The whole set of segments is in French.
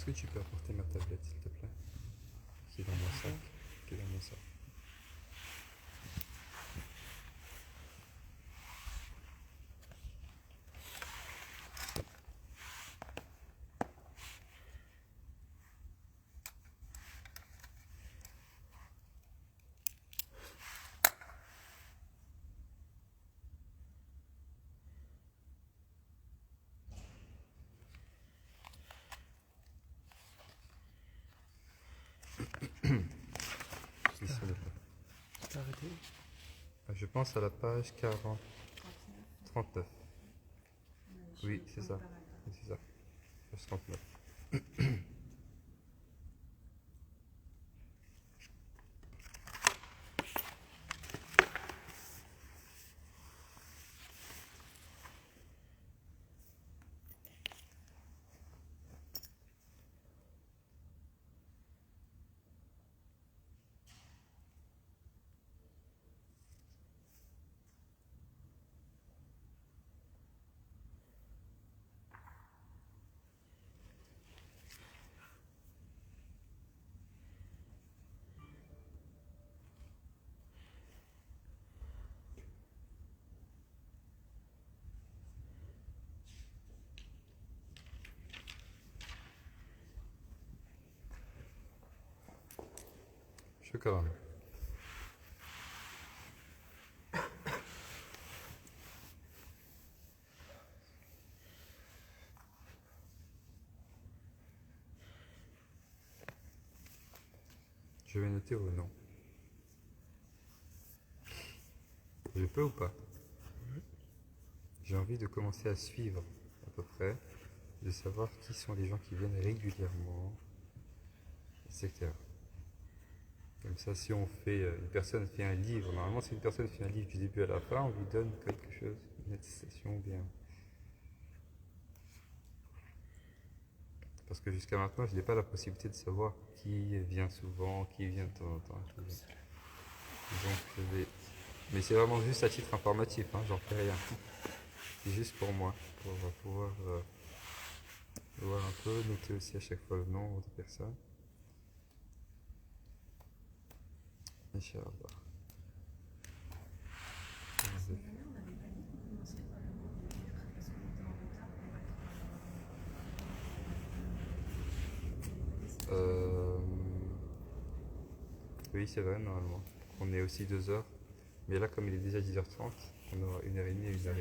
Est-ce que tu peux apporter ma tablette, s'il te plaît? Qui est dans mon sac. Qui est dans mon sac. T'as arrêté? Je pense à la page 40, 39. Oui, c'est ça. Oui, c'est ça. Page 39. شكرا. Je vais noter ou non? Je peux ou pas? J'ai envie de commencer à suivre à peu près, de savoir qui sont les gens qui viennent régulièrement, etc. Comme ça, si on fait, une personne fait un livre, normalement si une personne fait un livre du début à la fin, on lui donne quelque chose, une attestation bien. Parce que jusqu'à maintenant, je n'ai pas la possibilité de savoir qui vient souvent, qui vient de temps en temps. Donc je vais... Mais c'est vraiment juste à titre informatif, hein, j'en fais rien. C'est juste pour moi, pour pouvoir voir un peu, noter aussi à chaque fois le nombre de personnes. Inch'Allah. Oui, c'est vrai, normalement. On est aussi 2 heures. Mais là, comme il est déjà 10h30, on aura 1h30 et 1h30.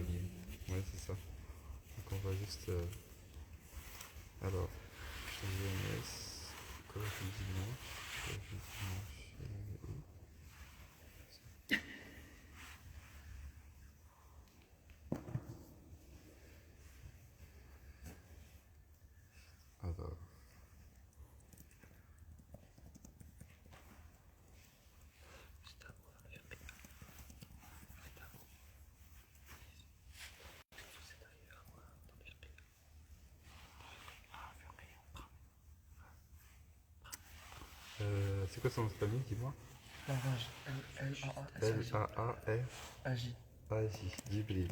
Ouais, c'est ça. Donc on va juste... Alors, jeunesse, collège du dimanche, collège du dimanche, alors... c'est quoi son nom de famille, dis-moi? L-A-A-R-A-J. A-J, Jibril,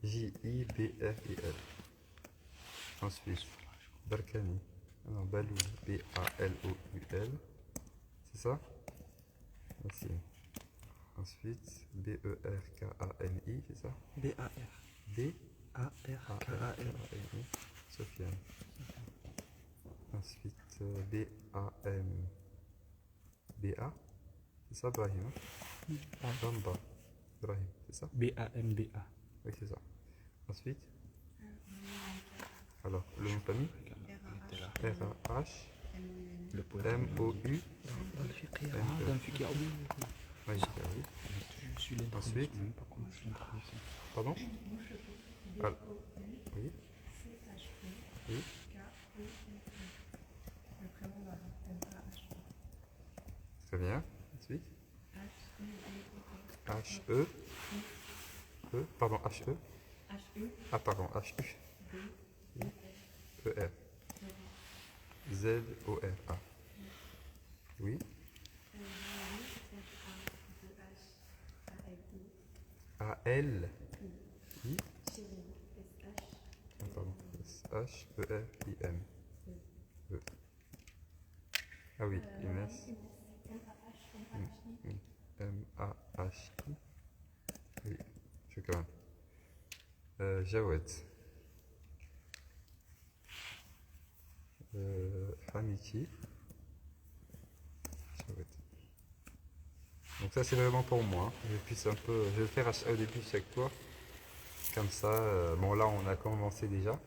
J-I-B-R-I-L. Ensuite, Barkani, non, Balou, B-A-L-O-U-L. C'est ça? Merci. Ensuite, B-E-R-K-A-N-I, c'est ça? B-A-R. B-A-R-K-A-N-I. Sofiane. Ensuite, B-A-M. B-A, c'est ça, Brahim? Bamba. Brahim, c'est ça? B-A-M-B-A. Oui, c'est ça. Ensuite, alors, le nom de famille? R-A-H. Le poète. M-O-U. Dans le fiqh, oui. Oui, oui. Je suis là. Ensuite, pardon? Ah, oui. Oui. Très bien. Ensuite, H-E. E, pardon, H-E. Ah, pardon, H-U. E-R. Z-O-R-A. Oui. A-L. I. Ah, pardon. S-H-E-R-I-M. E. Ah oui, Inès. M-A-H-I. Oui, شكرا. جواد. Hamiti. Jawed. Donc ça c'est vraiment pour moi. Je vais le faire au début de chaque tour. Comme ça, bon là on a commencé déjà.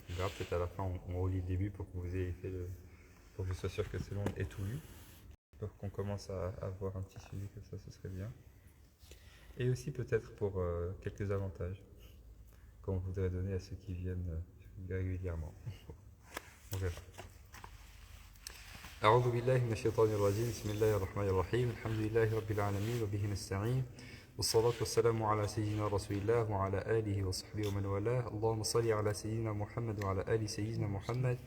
On verra peut-être à la fin on relit le début pour que vous ayez fait pour que je sois sûr que c'est long et tout lu. Pour qu'on commence à avoir un petit suivi comme ça, ce serait bien. Et aussi peut-être pour quelques avantages qu'on voudrait donner à ceux qui viennent régulièrement. On verra. أعوذ بالله من الشيطان الرجيم بسم الله الرحمن الرحيم الحمد لله رب العالمين وبه نستعين والصلاة والسلام على سيدنا رسول الله وعلى آله وصحبه ومن والاه اللهم صل على سيدنا محمد وعلى آل سيدنا محمد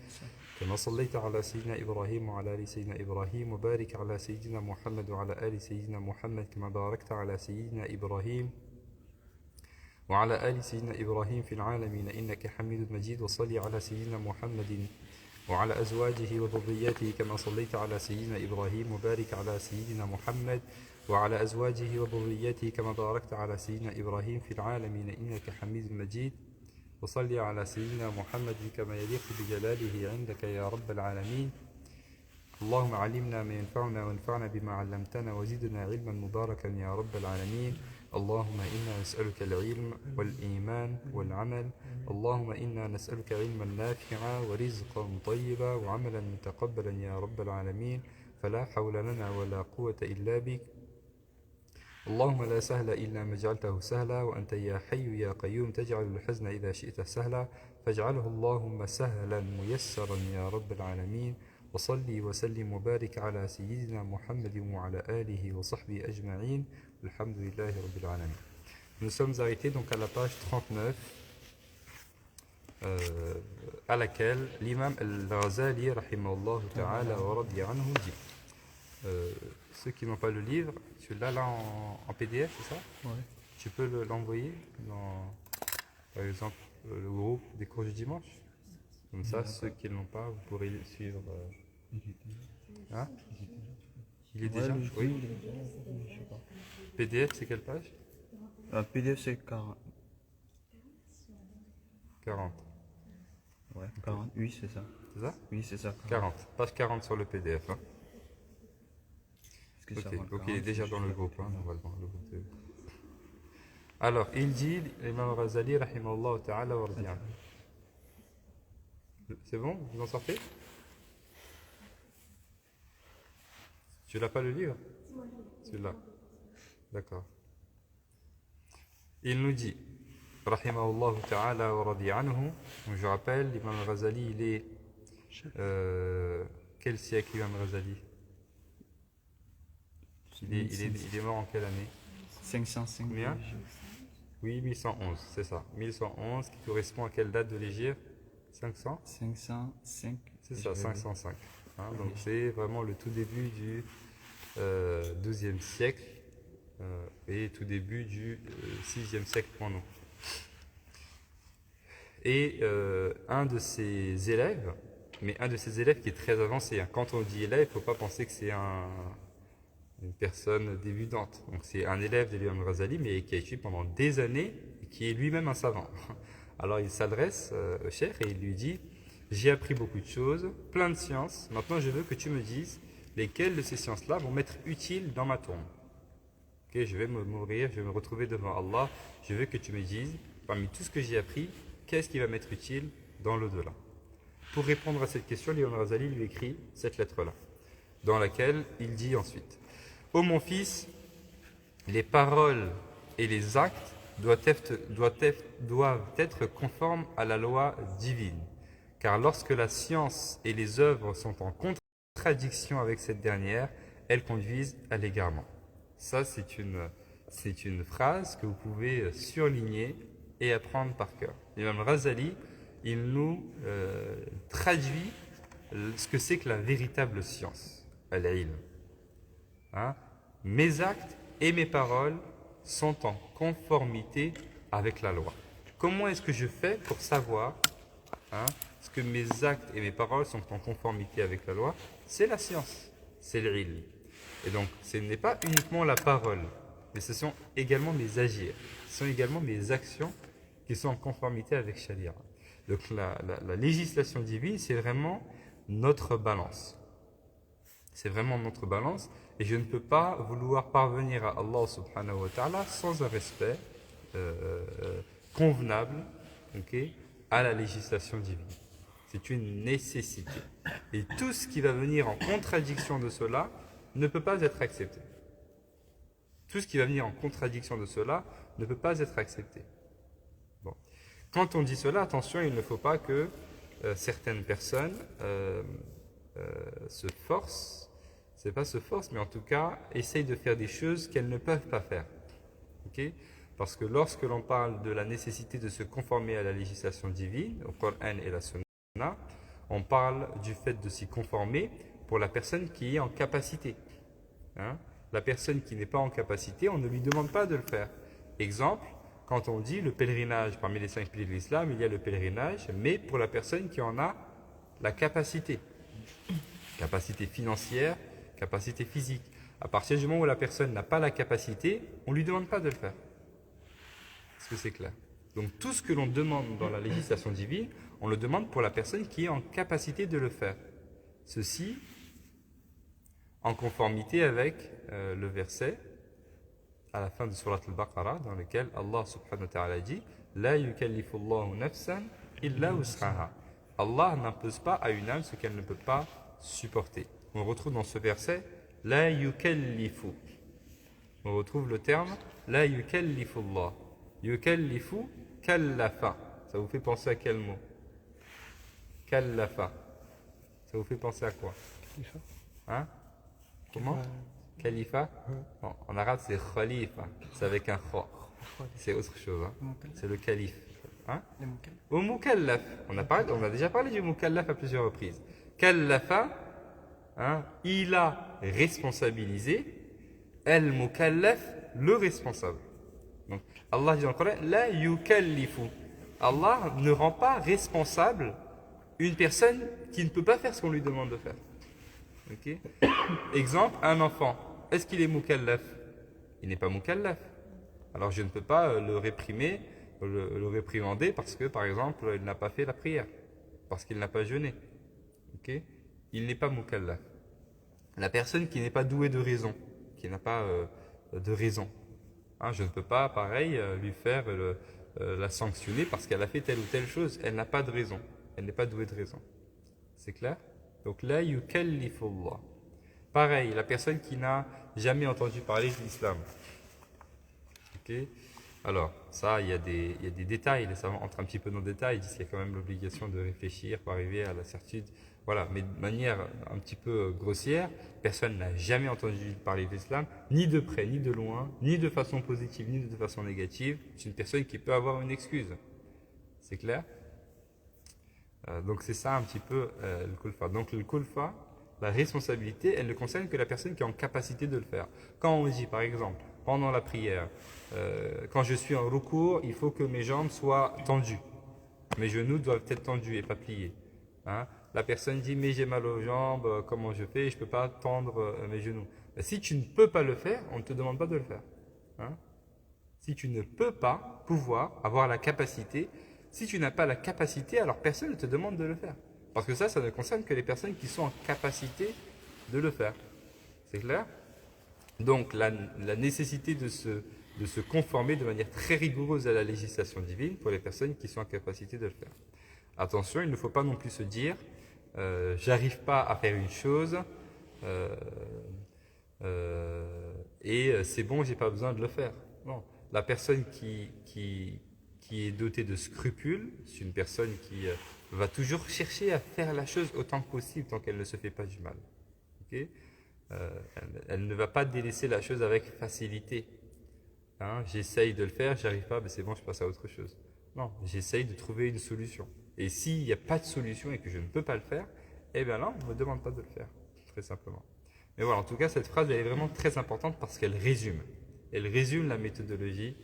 كما صليت على سيدنا إبراهيم وعلى آل سيدنا إبراهيم وبارك على سيدنا محمد وعلى آل سيدنا محمد كما باركت على سيدنا إبراهيم وعلى آل سيدنا إبراهيم في العالمين إنك حميد مجيد وصلي على سيدنا محمد وعلى أزواجه وذرياته كما صليت على سيدنا إبراهيم وبارك على سيدنا محمد وعلى أزواجه وذرياته كما باركت على سيدنا إبراهيم في العالمين إنك حميد مجيد وصلي على سيدنا محمد كما يليق بجلاله عندك يا رب العالمين اللهم علمنا ما ينفعنا وانفعنا بما علمتنا وزدنا علما مباركا يا رب العالمين اللهم إنا نسألك العلم والإيمان والعمل اللهم إنا نسألك علما نافعا ورزقا طيبا وعملا متقبلا يا رب العالمين فلا حول لنا ولا قوة إلا بك اللهم لا سهل إلا ما جعلته سهلا وأنت يا حي يا قيوم تجعل الحزن إذا شئت سهلا فاجعله اللهم سهلا ميسرا يا رب العالمين وصلي وسلم وبارك على سيدنا محمد وعلى آله وصحبه أجمعين الحمد لله رب العالمين. Nous sommes arrêtés donc à la page 39 à laquelle l'imam al-Ghazali rahimahullah ta'ala wa radiya anhu dit ceux qui n'ont pas le livre, tu l'as là en PDF, c'est ça? Ouais. Tu peux l'envoyer dans, par exemple, le groupe des cours du dimanche. Comme ça, ceux qui ne l'ont pas, vous pourrez le suivre. Hein? Il est déjà? Oui. Je sais pas. PDF, c'est quelle page? PDF, c'est 40. 40. Ouais, 40. Oui, c'est ça. C'est ça? Oui, c'est ça. 40. Page 40 sur le PDF. Hein? Ok, il est déjà dans le groupe, hein, normalement. Le groupe de... Alors, il dit, l'imam Ghazali, rahimahullah ta'ala, wa radiya anhu. C'est bon? Vous en sortez? Tu l'as pas le livre? Celui-là. D'accord. Il nous dit, rahimahullah ta'ala wa radiya anhu, je rappelle, l'imam Ghazali, il est... quel siècle, l'imam Ghazali? Il est mort en quelle année? 505. Combien? Oui, 1111, c'est ça. 1111 qui correspond à quelle date de l'Hégire? 500? 505. C'est ça, 505. Hein, donc c'est vraiment le tout début du XIIe siècle et tout début du VIe siècle pour nous. Et un de ses élèves, mais un de ses élèves qui est très avancé. Hein. Quand on dit élève, il ne faut pas penser que c'est une personne débutante. Donc c'est un élève de l'imam Ghazali, mais qui a étudié pendant des années et qui est lui-même un savant. Alors il s'adresse au cheikh et il lui dit « J'ai appris beaucoup de choses, plein de sciences. Maintenant je veux que tu me dises lesquelles de ces sciences-là vont m'être utiles dans ma tombe. Okay, je vais mourir, je vais me retrouver devant Allah. Je veux que tu me dises, parmi tout ce que j'ai appris, qu'est-ce qui va m'être utile dans l'au-delà ?» Pour répondre à cette question, l'imam Ghazali lui écrit cette lettre-là, dans laquelle il dit ensuite Ô mon fils, les paroles et les actes doivent être conformes à la loi divine. Car lorsque la science et les œuvres sont en contradiction avec cette dernière, elles conduisent à l'égarement. Ça, c'est une phrase que vous pouvez surligner et apprendre par cœur. L'imam Ghazali, il nous traduit ce que c'est que la véritable science, al-ilm. Hein? Mes actes et mes paroles sont en conformité avec la loi. Comment est-ce que je fais pour savoir est-ce que mes actes et mes paroles sont en conformité avec la loi? C'est la science. c'est l'ilm. Et donc, ce n'est pas uniquement la parole, mais ce sont également mes agirs, ce sont également mes actions qui sont en conformité avec Sharia. Donc, la législation divine, c'est vraiment notre balance. C'est vraiment notre balance. Et je ne peux pas vouloir parvenir à Allah subhanahu wa ta'ala sans un respect convenable, okay, à la législation divine. C'est une nécessité. Et tout ce qui va venir en contradiction de cela ne peut pas être accepté. Tout ce qui va venir en contradiction de cela ne peut pas être accepté. Bon. Quand on dit cela, attention, il ne faut pas que certaines personnes se forcent, c'est pas se forcent, mais en tout cas, essayent de faire des choses qu'elles ne peuvent pas faire. Okay? Parce que lorsque l'on parle de la nécessité de se conformer à la législation divine, au Coran et la Sunna, on parle du fait de s'y conformer pour la personne qui est en capacité. Hein? La personne qui n'est pas en capacité, on ne lui demande pas de le faire. Exemple, quand on dit le pèlerinage, parmi les 5 piliers de l'islam, il y a le pèlerinage, mais pour la personne qui en a la capacité. Capacité financière, capacité physique. À partir du moment où la personne n'a pas la capacité, on ne lui demande pas de le faire. Est-ce que c'est clair? Donc tout ce que l'on demande dans la législation divine, on le demande pour la personne qui est en capacité de le faire. Ceci en conformité avec le verset à la fin de Surat al-Baqarah dans lequel Allah subhanahu wa ta'ala dit « La yukallifu Allahu nafsan illa wus'aha » Allah n'impose pas à une âme ce qu'elle ne peut pas supporter. On retrouve dans ce verset « La yukallifu » on retrouve le terme « La yukallifu Allah » yukallifu kallafa. Ça vous fait penser à quel mot? Kallafa. Ça vous fait penser à quoi? Hein? Comment? Khalifa? Non, en arabe c'est khalifa, c'est avec un kha. C'est autre chose, hein? C'est le calife. Hein? Au mukallaf, on a déjà parlé du mukallaf à plusieurs reprises. Kallafa, hein, il a responsabilisé, el mukallaf, le responsable. Donc Allah dit dans le Coran, la yukallifu. Allah ne rend pas responsable une personne qui ne peut pas faire ce qu'on lui demande de faire. Okay. Exemple, un enfant. Est-ce qu'il est mukallaf? Il n'est pas mukallaf. Alors je ne peux pas le réprimer, le réprimander parce que, par exemple, il n'a pas fait la prière, parce qu'il n'a pas jeûné. Okay. Il n'est pas mukallaf. La personne qui n'est pas douée de raison, qui n'a pas de raison, hein, je ne peux pas, pareil, lui faire la sanctionner parce qu'elle a fait telle ou telle chose. Elle n'a pas de raison. Elle n'est pas douée de raison. C'est clair? Donc là, yukallifullah. Pareil, la personne qui n'a jamais entendu parler de l'islam. Okay. Alors, ça, il y a des détails, les savants entrent un petit peu dans le détail, ils disent qu'il y a quand même l'obligation de réfléchir pour arriver à la certitude. Voilà, mais de manière un petit peu grossière, personne n'a jamais entendu parler de l'islam, ni de près, ni de loin, ni de façon positive, ni de façon négative. C'est une personne qui peut avoir une excuse. C'est clair? Donc c'est ça un petit peu le kulfa. Donc le kulfa, la responsabilité, elle ne concerne que la personne qui est en capacité de le faire. Quand on dit par exemple, pendant la prière, quand je suis en recours, il faut que mes jambes soient tendues. Mes genoux doivent être tendus et pas pliés. Hein? La personne dit, mais j'ai mal aux jambes, comment je fais? Je ne peux pas tendre mes genoux. Ben, si tu ne peux pas le faire, on ne te demande pas de le faire. Hein? Si tu ne peux pas avoir la capacité, si tu n'as pas la capacité, alors personne ne te demande de le faire. Parce que ça ne concerne que les personnes qui sont en capacité de le faire. C'est clair? Donc la nécessité de se conformer de manière très rigoureuse à la législation divine pour les personnes qui sont en capacité de le faire. Attention, il ne faut pas non plus se dire j'arrive pas à faire une chose et c'est bon, j'ai pas besoin de le faire. Non, la personne qui est dotée de scrupules, c'est une personne qui va toujours chercher à faire la chose autant que possible tant qu'elle ne se fait pas du mal. Okay? Elle ne va pas délaisser la chose avec facilité. Hein, j'essaye de le faire, j'y arrive pas, ben c'est bon, je passe à autre chose. Non, j'essaye de trouver une solution. Et s'il n'y a pas de solution et que je ne peux pas le faire, eh bien là, on ne me demande pas de le faire, très simplement. Mais voilà, en tout cas, cette phrase, elle est vraiment très importante parce qu'elle résume. Elle résume la méthodologie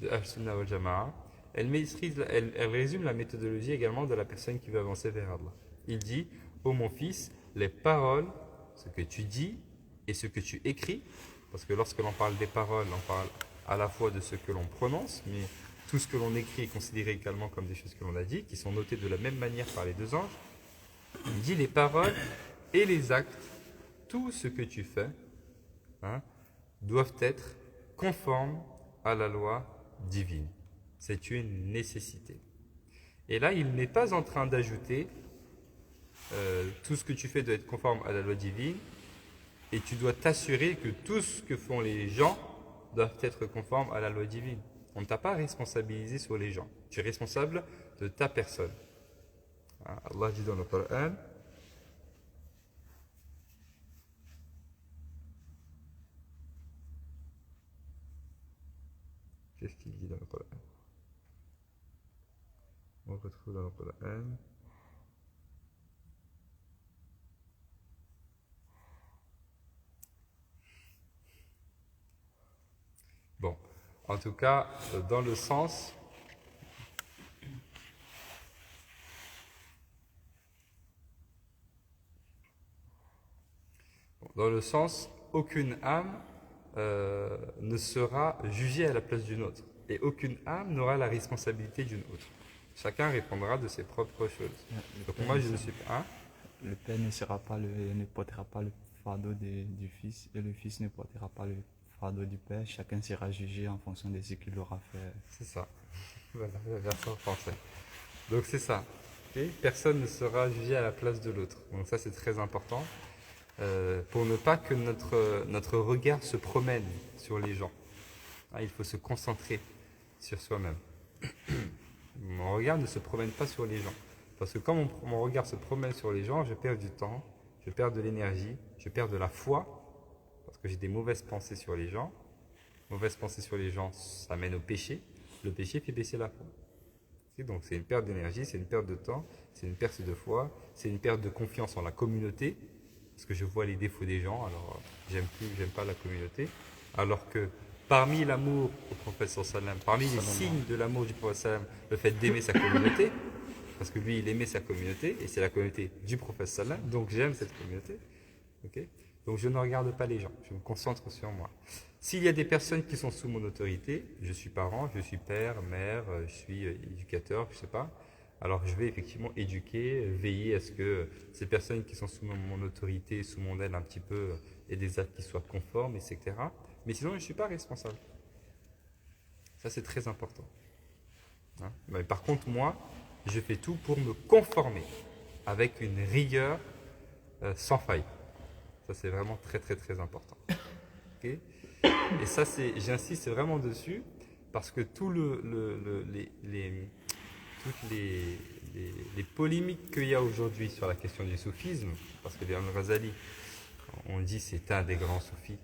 de Ahl-Sunnah wal Jama'a. Elle résume la méthodologie également de la personne qui veut avancer vers Allah. Il dit, ô mon fils, les paroles ce que tu dis et ce que tu écris, parce que lorsque l'on parle des paroles, on parle à la fois de ce que l'on prononce, mais tout ce que l'on écrit est considéré également comme des choses que l'on a dit, qui sont notées de la même manière par les deux anges. Il dit les paroles et les actes, tout ce que tu fais, hein, doivent être conformes à la loi divine. C'est une nécessité. Et là, il n'est pas en train d'ajouter tout ce que tu fais doit être conforme à la loi divine et tu dois t'assurer que tout ce que font les gens doivent être conformes à la loi divine. On ne t'a pas responsabilisé sur les gens. Tu es responsable de ta personne. Allah dit dans le Coran, qu'est-ce qu'il dit dans le Coran? On retrouve dans le Coran. Bon, en tout cas, dans le sens aucune âme ne sera jugée à la place d'une autre. Et aucune âme n'aura la responsabilité d'une autre. Chacun répondra de ses propres choses. Donc moi, je ne suis pas... Hein? Le père ne portera pas le fardeau du fils et le fils ne portera pas le fardeau du père. Chacun sera jugé en fonction de ce qu'il aura fait. C'est ça. Voilà, la version française. Donc c'est ça. Okay? Personne ne sera jugé à la place de l'autre. Donc ça, c'est très important. Pour ne pas que notre regard se promène sur les gens. Il faut se concentrer sur soi-même. Mon regard ne se promène pas sur les gens. Parce que quand mon regard se promène sur les gens, je perds du temps, je perds de l'énergie, je perds de la foi, parce que j'ai des mauvaises pensées sur les gens. Mauvaises pensées sur les gens, ça mène au péché. Le péché fait baisser la foi. Donc c'est une perte d'énergie, c'est une perte de temps, c'est une perte de foi, c'est une perte de confiance en la communauté, parce que je vois les défauts des gens, alors j'aime pas la communauté. Alors que parmi l'amour au prophète sallam, parmi les signes de l'amour du prophète sallam, le fait d'aimer sa communauté, parce que lui il aimait sa communauté, et c'est la communauté du prophète sallam, donc j'aime cette communauté. Okay? Donc je ne regarde pas les gens, je me concentre sur moi. S'il y a des personnes qui sont sous mon autorité, je suis parent, je suis père, mère, je suis éducateur, je ne sais pas, alors je vais effectivement éduquer, veiller à ce que ces personnes qui sont sous mon autorité, sous mon aile un petit peu, aient des actes qui soient conformes, etc. Mais sinon, je ne suis pas responsable. Ça, c'est très important. Hein? Mais par contre, moi, je fais tout pour me conformer avec une rigueur sans faille. Ça, c'est vraiment très, très, très important. Okay? Et ça, j'insiste vraiment dessus parce que toutes les polémiques qu'il y a aujourd'hui sur la question du soufisme, parce que l'imam Ghazali, on dit c'est un des grands soufis,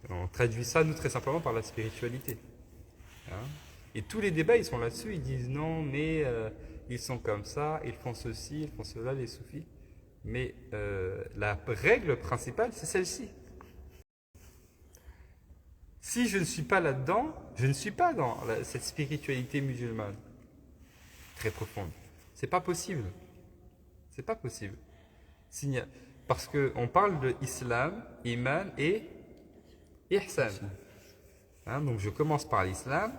on traduit ça, nous, très simplement par la spiritualité. Hein? Et tous les débats, ils sont là-dessus, ils disent non, mais ils sont comme ça, ils font ceci, ils font cela, les soufis. Mais la règle principale, c'est celle-ci. Si je ne suis pas là-dedans, je ne suis pas dans cette spiritualité musulmane très profonde. C'est pas possible. C'est pas possible. Parce qu'on parle de islam, iman et ihsan. Hein, donc je commence par l'islam,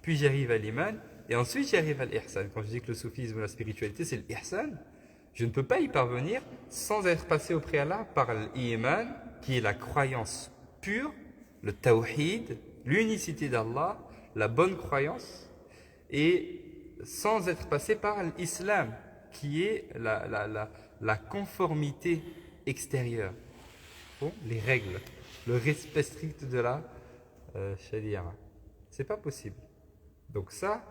puis j'arrive à l'iman, et ensuite j'arrive à l'ihsan. Quand je dis que le soufisme, la spiritualité, c'est l'ihsan, je ne peux pas y parvenir sans être passé au préalable par l'iman, qui est la croyance pure, le tawhid, l'unicité d'Allah, la bonne croyance, et sans être passé par l'islam, qui est la conformité extérieure. Bon, les règles, le respect strict de la sharia. C'est pas possible. Donc ça,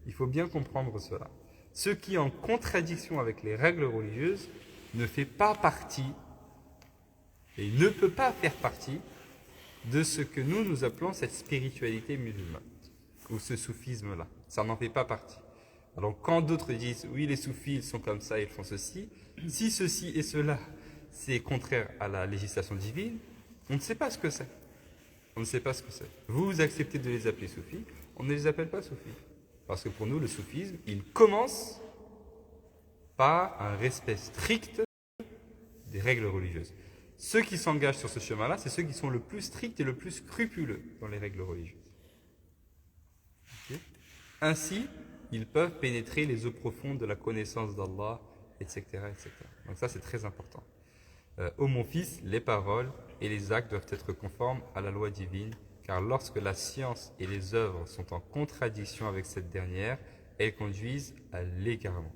il faut bien comprendre cela. Ce qui est en contradiction avec les règles religieuses ne fait pas partie et ne peut pas faire partie de ce que nous appelons cette spiritualité musulmane ou ce soufisme-là. Ça n'en fait pas partie. Alors quand d'autres disent oui, les soufis ils sont comme ça, ils font ceci, si ceci et cela c'est contraire à la législation divine, on ne sait pas ce que c'est. On ne sait pas ce que c'est. Vous acceptez de les appeler soufis, on ne les appelle pas soufis. Parce que pour nous, le soufisme, il commence par un respect strict des règles religieuses. Ceux qui s'engagent sur ce chemin-là, c'est ceux qui sont le plus stricts et le plus scrupuleux dans les règles religieuses. Okay. Ainsi, ils peuvent pénétrer les eaux profondes de la connaissance d'Allah, etc., etc. Donc ça, c'est très important. Ô mon fils, les paroles et les actes doivent être conformes à la loi divine, car lorsque la science et les œuvres sont en contradiction avec cette dernière, elles conduisent à l'égarement.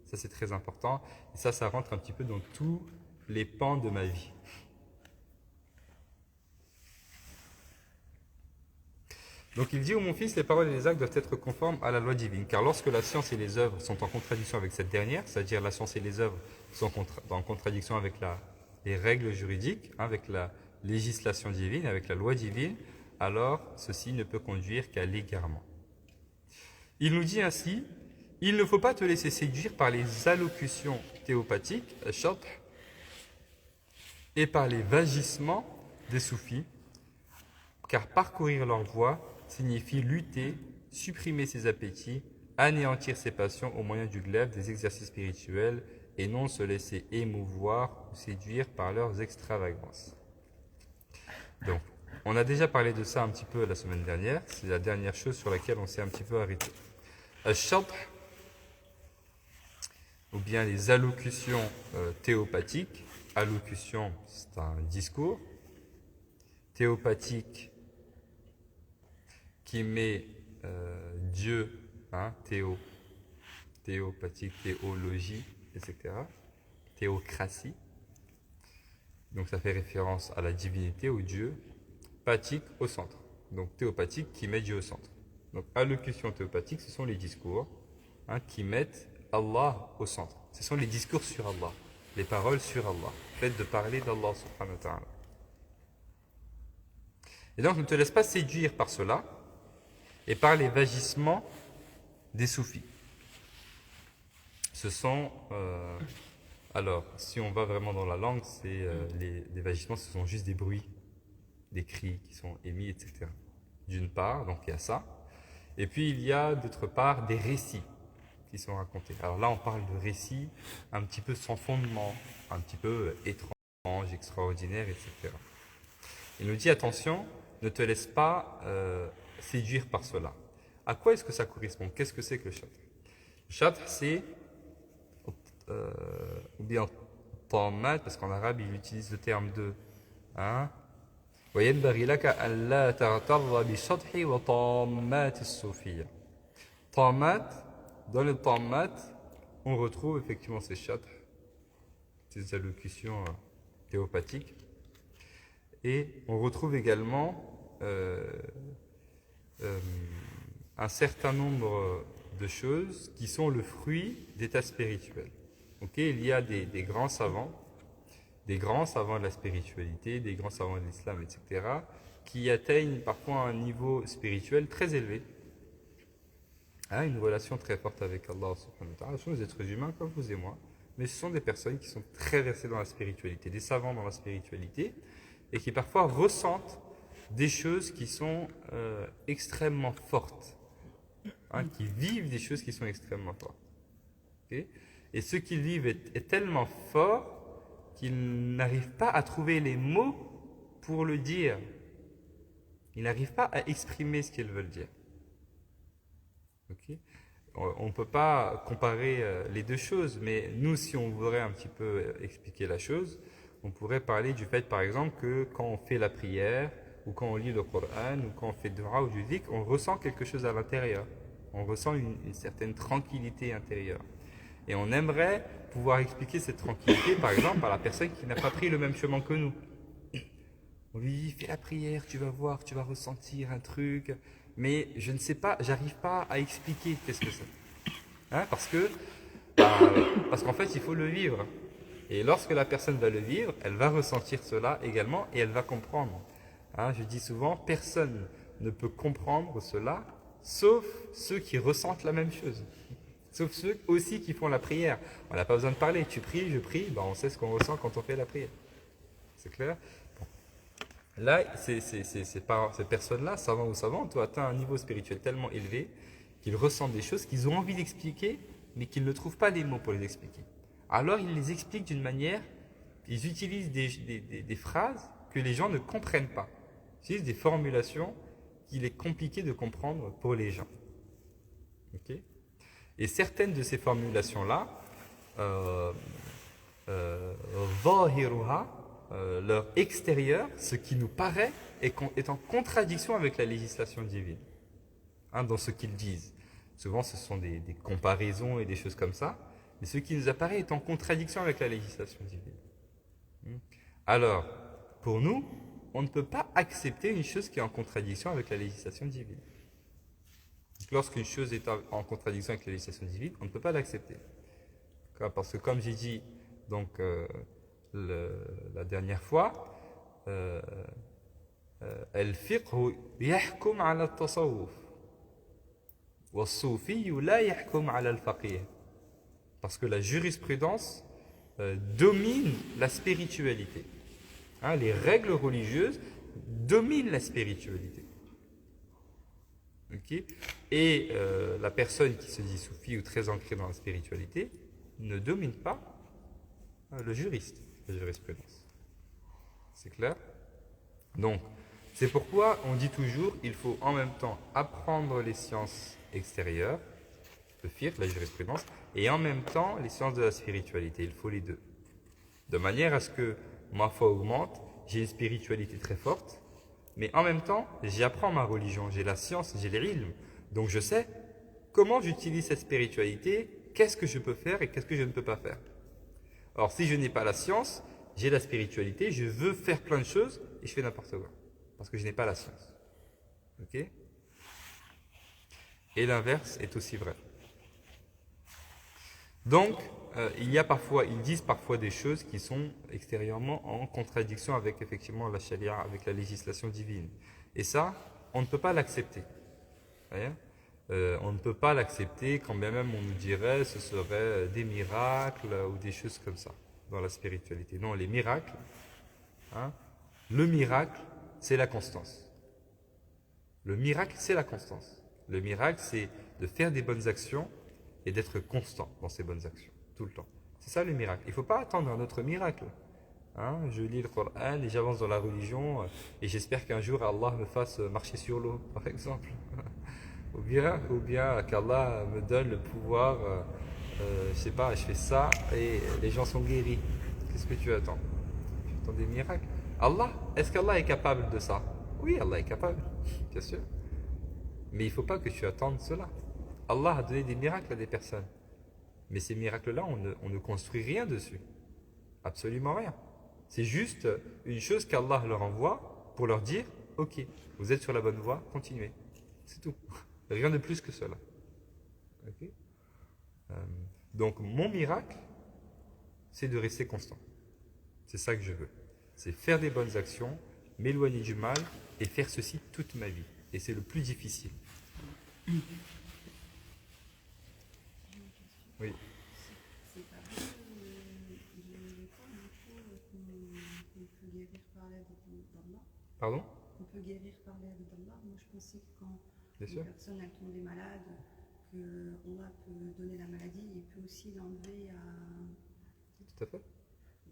Ça, c'est très important. Et ça rentre un petit peu dans tous les pans de ma vie. Donc il dit, ô mon fils, les paroles et les actes doivent être conformes à la loi divine, car lorsque la science et les œuvres sont en contradiction avec cette dernière, c'est-à-dire la science et les œuvres sont en contradiction avec les règles juridiques, avec la législation divine, avec la loi divine, alors ceci ne peut conduire qu'à l'égarement. Il nous dit ainsi, il ne faut pas te laisser séduire par les allocutions théopathiques, et par les vagissements des soufis, car parcourir leur voie signifie lutter, supprimer ses appétits, anéantir ses passions au moyen du glaive des exercices spirituels et non se laisser émouvoir ou séduire par leurs extravagances. Donc, on a déjà parlé de ça un petit peu la semaine dernière, c'est la dernière chose sur laquelle on s'est un petit peu arrêté. Al-Shabh, ou bien les allocutions théopathiques. Allocution, c'est un discours. Théopathique, qui met Dieu, théopathique, théologie, etc. Théocratie. Donc ça fait référence à la divinité, au Dieu. Pathique, au centre. Donc théopathique, qui met Dieu au centre. Donc allocution théopathique, ce sont les discours qui mettent Allah au centre. Ce sont les discours sur Allah, les paroles sur Allah, le fait de parler d'Allah subhanahu wa ta'ala. Et donc ne te laisse pas séduire par cela et par les vagissements des soufis. Ce sont, alors si on va vraiment dans la langue, c'est les vagissements, ce sont juste des bruits, des cris qui sont émis, etc. D'une part, donc il y a ça. Et puis il y a d'autre part des récits qui sont racontés. Alors là, on parle de récits un petit peu sans fondement, un petit peu étranges, extraordinaires, etc. Il nous dit, attention, ne te laisse pas séduire par cela. À quoi est-ce que ça correspond? Qu'est-ce que c'est que le shatr? Le shatr, c'est, ou bien tammat, parce qu'en arabe, il utilise le terme de وينبغي لك أن لا تغتر بشطح وطامات الصوفية. Tammat, dans le tammat, on retrouve effectivement ces shatr, ces allocutions théopathiques, et on retrouve également un certain nombre de choses qui sont le fruit d'états spirituels. Okay, il y a des grands savants de la spiritualité, des grands savants de l'islam, etc., qui atteignent parfois un niveau spirituel très élevé, une relation très forte avec Allah subhanahu wa ta'ala. Ce sont des êtres humains comme vous et moi, mais ce sont des personnes qui sont très versées dans la spiritualité, des savants dans la spiritualité, et qui parfois ressentent des choses qui sont extrêmement fortes, qui vivent des choses qui sont extrêmement fortes. Okay? Et ce qu'ils vivent est tellement fort qu'ils n'arrivent pas à trouver les mots pour le dire. Ils n'arrivent pas à exprimer ce qu'ils veulent dire. Okay? On ne peut pas comparer les deux choses, mais nous, si on voudrait un petit peu expliquer la chose, on pourrait parler du fait, par exemple, que quand on fait la prière, ou quand on lit le Coran, ou quand on fait dua ou du dhikr, on ressent quelque chose à l'intérieur. On ressent une certaine tranquillité intérieure. Et on aimerait pouvoir expliquer cette tranquillité, par exemple, à la personne qui n'a pas pris le même chemin que nous. On lui dit, fais la prière, tu vas voir, tu vas ressentir un truc, mais je ne sais pas, j'arrive pas à expliquer qu'est-ce que c'est. Parce qu'en fait, il faut le vivre. Et lorsque la personne va le vivre, elle va ressentir cela également et elle va comprendre. Je dis souvent, personne ne peut comprendre cela, sauf ceux qui ressentent la même chose. Sauf ceux aussi qui font la prière. On n'a pas besoin de parler. Tu pries, je prie, on sait ce qu'on ressent quand on fait la prière. C'est clair? Là, ces personnes-là, savants ou savantes, ont atteint un niveau spirituel tellement élevé qu'ils ressentent des choses qu'ils ont envie d'expliquer, mais qu'ils ne trouvent pas les mots pour les expliquer. Alors, ils les expliquent d'une manière ils utilisent des phrases que les gens ne comprennent pas. Ils utilisent des formulations qu'il est compliqué de comprendre pour les gens. Okay? Et certaines de ces formulations-là, leur extérieur, ce qui nous paraît, est en contradiction avec la législation divine, hein, dans ce qu'ils disent. Souvent, ce sont des comparaisons et des choses comme ça, mais ce qui nous apparaît est en contradiction avec la législation divine. Alors, pour nous, on ne peut pas accepter une chose qui est en contradiction avec la législation divine. Lorsqu'une chose est en contradiction avec la législation divine, on ne peut pas l'accepter. Parce que comme j'ai dit donc, la dernière fois, al-fiqh yahkum ala al-tasawwuf was-soufi la yahkum ala al-faqih. Parce que la jurisprudence domine la spiritualité. Hein, les règles religieuses dominent la spiritualité. Okay? Et la personne qui se dit soufi ou très ancrée dans la spiritualité ne domine pas le juriste, la jurisprudence. C'est clair? Donc, c'est pourquoi on dit toujours il faut en même temps apprendre les sciences extérieures, le fiqh, la jurisprudence, et en même temps les sciences de la spiritualité. Il faut les deux. De manière à ce que ma foi augmente, j'ai une spiritualité très forte, mais en même temps, j'apprends ma religion, j'ai la science, j'ai les ilms. Donc je sais comment j'utilise cette spiritualité, qu'est-ce que je peux faire et qu'est-ce que je ne peux pas faire. Alors si je n'ai pas la science, j'ai la spiritualité, je veux faire plein de choses et je fais n'importe quoi. Parce que je n'ai pas la science. Ok? Et l'inverse est aussi vrai. Donc, ils disent parfois des choses qui sont extérieurement en contradiction avec effectivement la charia, avec la législation divine. Et ça, on ne peut pas l'accepter. On ne peut pas l'accepter quand bien même on nous dirait ce serait des miracles ou des choses comme ça dans la spiritualité. Non, les miracles, le miracle, c'est la constance. Le miracle, c'est la constance. Le miracle, c'est de faire des bonnes actions et d'être constant dans ces bonnes actions, tout le temps. C'est ça le miracle. Il ne faut pas attendre un autre miracle. Je lis le Coran et j'avance dans la religion et j'espère qu'un jour Allah me fasse marcher sur l'eau, par exemple. Ou bien qu'Allah me donne le pouvoir, je sais pas, je fais ça et les gens sont guéris. Qu'est-ce que tu attends? Tu attends des miracles? Allah, est-ce qu'Allah est capable de ça? Oui, Allah est capable, bien sûr. Mais il ne faut pas que tu attendes cela. Allah a donné des miracles à des personnes. Mais ces miracles-là, on ne construit rien dessus. Absolument rien. C'est juste une chose qu'Allah leur envoie pour leur dire « Ok, vous êtes sur la bonne voie, continuez. » C'est tout. Rien de plus que cela. Okay? Donc, mon miracle, c'est de rester constant. C'est ça que je veux. C'est faire des bonnes actions, m'éloigner du mal et faire ceci toute ma vie. Et c'est le plus difficile. Oui. C'est pas vrai, les femmes, du coup, qu'on peut guérir par l'aide d'Allah. Pardon? On peut guérir par l'aide d'Allah. Moi, je pensais que quand Bien sûr. une personne elle tombait malade, que Allah peut donner la maladie, il peut aussi l'enlever à. Tout à fait.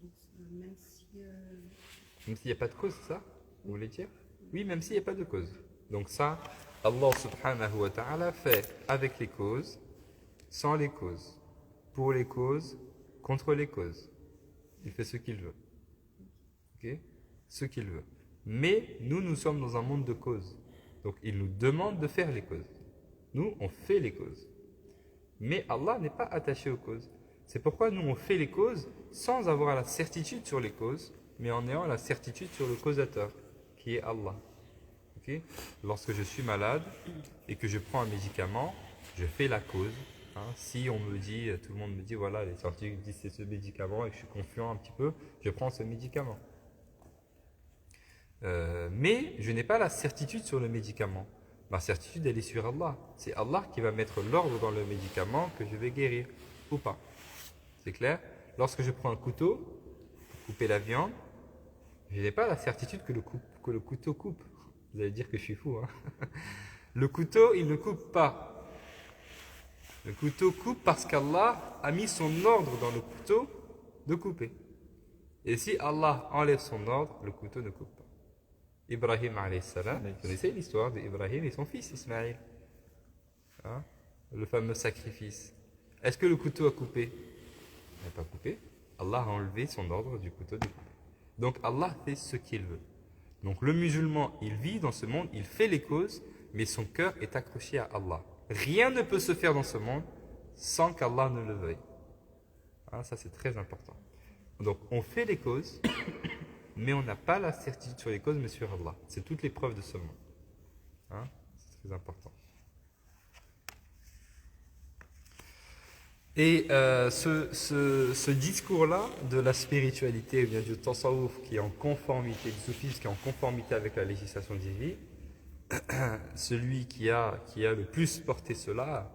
Donc, même si. Même s'il n'y a pas de cause, c'est ça? Vous voulez dire? Oui, même s'il n'y a pas de cause. Donc ça, Allah subhanahu wa ta'ala fait avec les causes, sans les causes, pour les causes, contre les causes. Il fait ce qu'il veut. Ok? Ce qu'il veut. Mais nous sommes dans un monde de causes. Donc il nous demande de faire les causes. Nous, on fait les causes. Mais Allah n'est pas attaché aux causes. C'est pourquoi nous, on fait les causes sans avoir la certitude sur les causes, mais en ayant la certitude sur le causateur, qui est Allah. Okay? Lorsque je suis malade et que je prends un médicament, je fais la cause. Si on me dit, tout le monde me dit, voilà, les scientifiques disent c'est ce médicament et que je suis confiant un petit peu, je prends ce médicament. Mais je n'ai pas la certitude sur le médicament. Ma certitude, elle est sur Allah. C'est Allah qui va mettre l'ordre dans le médicament que je vais guérir ou pas. C'est clair? Lorsque je prends un couteau pour couper la viande, je n'ai pas la certitude que le couteau coupe. Vous allez dire que je suis fou. Le couteau, il ne coupe pas. Le couteau coupe parce qu'Allah a mis son ordre dans le couteau de couper. Et si Allah enlève son ordre, le couteau ne coupe pas. Ibrahim alayhi salam, vous connaissez l'histoire d'Ibrahim et son fils Ismaïl. Hein? Le fameux sacrifice. Est-ce que le couteau a coupé? Il n'a pas coupé. Allah a enlevé son ordre du couteau de couper. Donc Allah fait ce qu'il veut. Donc le musulman, il vit dans ce monde, il fait les causes, mais son cœur est accroché à Allah. Rien ne peut se faire dans ce monde sans qu'Allah ne le veuille. Hein, ça c'est très important. Donc on fait les causes, mais on n'a pas la certitude sur les causes, mais sur Allah. C'est toute l'épreuve de ce monde. Hein, c'est très important. Et ce discours-là de la spiritualité, ou bien du tasawwuf qui est en conformité, du soufisme qui est en conformité avec la législation divine, celui qui a le plus porté cela,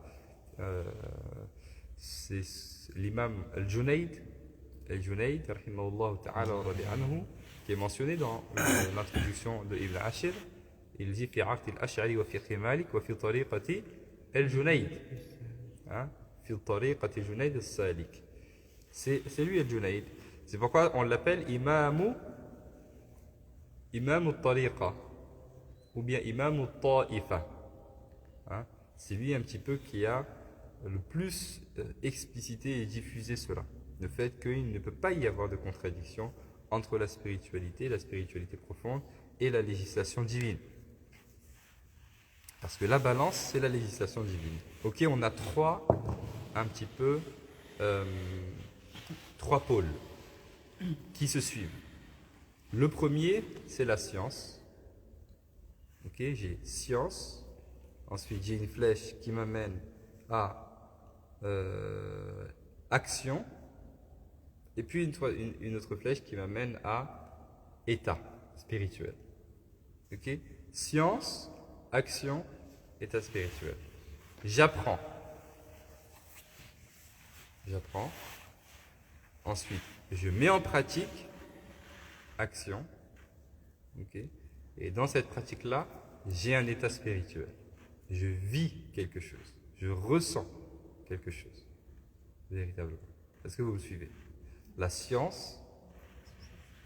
c'est l'imam Al-Junayd, rahimahullah ta'ala wa radi anhu, qui est mentionné dans l'introduction de Ibn Ashir. Il dit fi aqd al-Ash'ari wa fi Malik wa fi tariqati Al-Junayd. Hein? Fi tariqati Junayd al-Salik. C'est lui Al-Junayd. C'est pourquoi on l'appelle imam al-tariqa ou bien imam al-ta'ifa. Hein? C'est lui un petit peu qui a le plus explicité et diffusé cela. Le fait qu'il ne peut pas y avoir de contradiction entre la spiritualité profonde et la législation divine. Parce que la balance, c'est la législation divine. Ok, on a trois pôles qui se suivent. Le premier, c'est la science. Ok, j'ai science. Ensuite, j'ai une flèche qui m'amène à action. Et puis une autre flèche qui m'amène à état spirituel. Ok, science, action, état spirituel. J'apprends. Ensuite, je mets en pratique action. Okay. Et dans cette pratique-là, j'ai un état spirituel. Je vis quelque chose. Je ressens quelque chose. Véritablement. Est-ce que vous me suivez? La science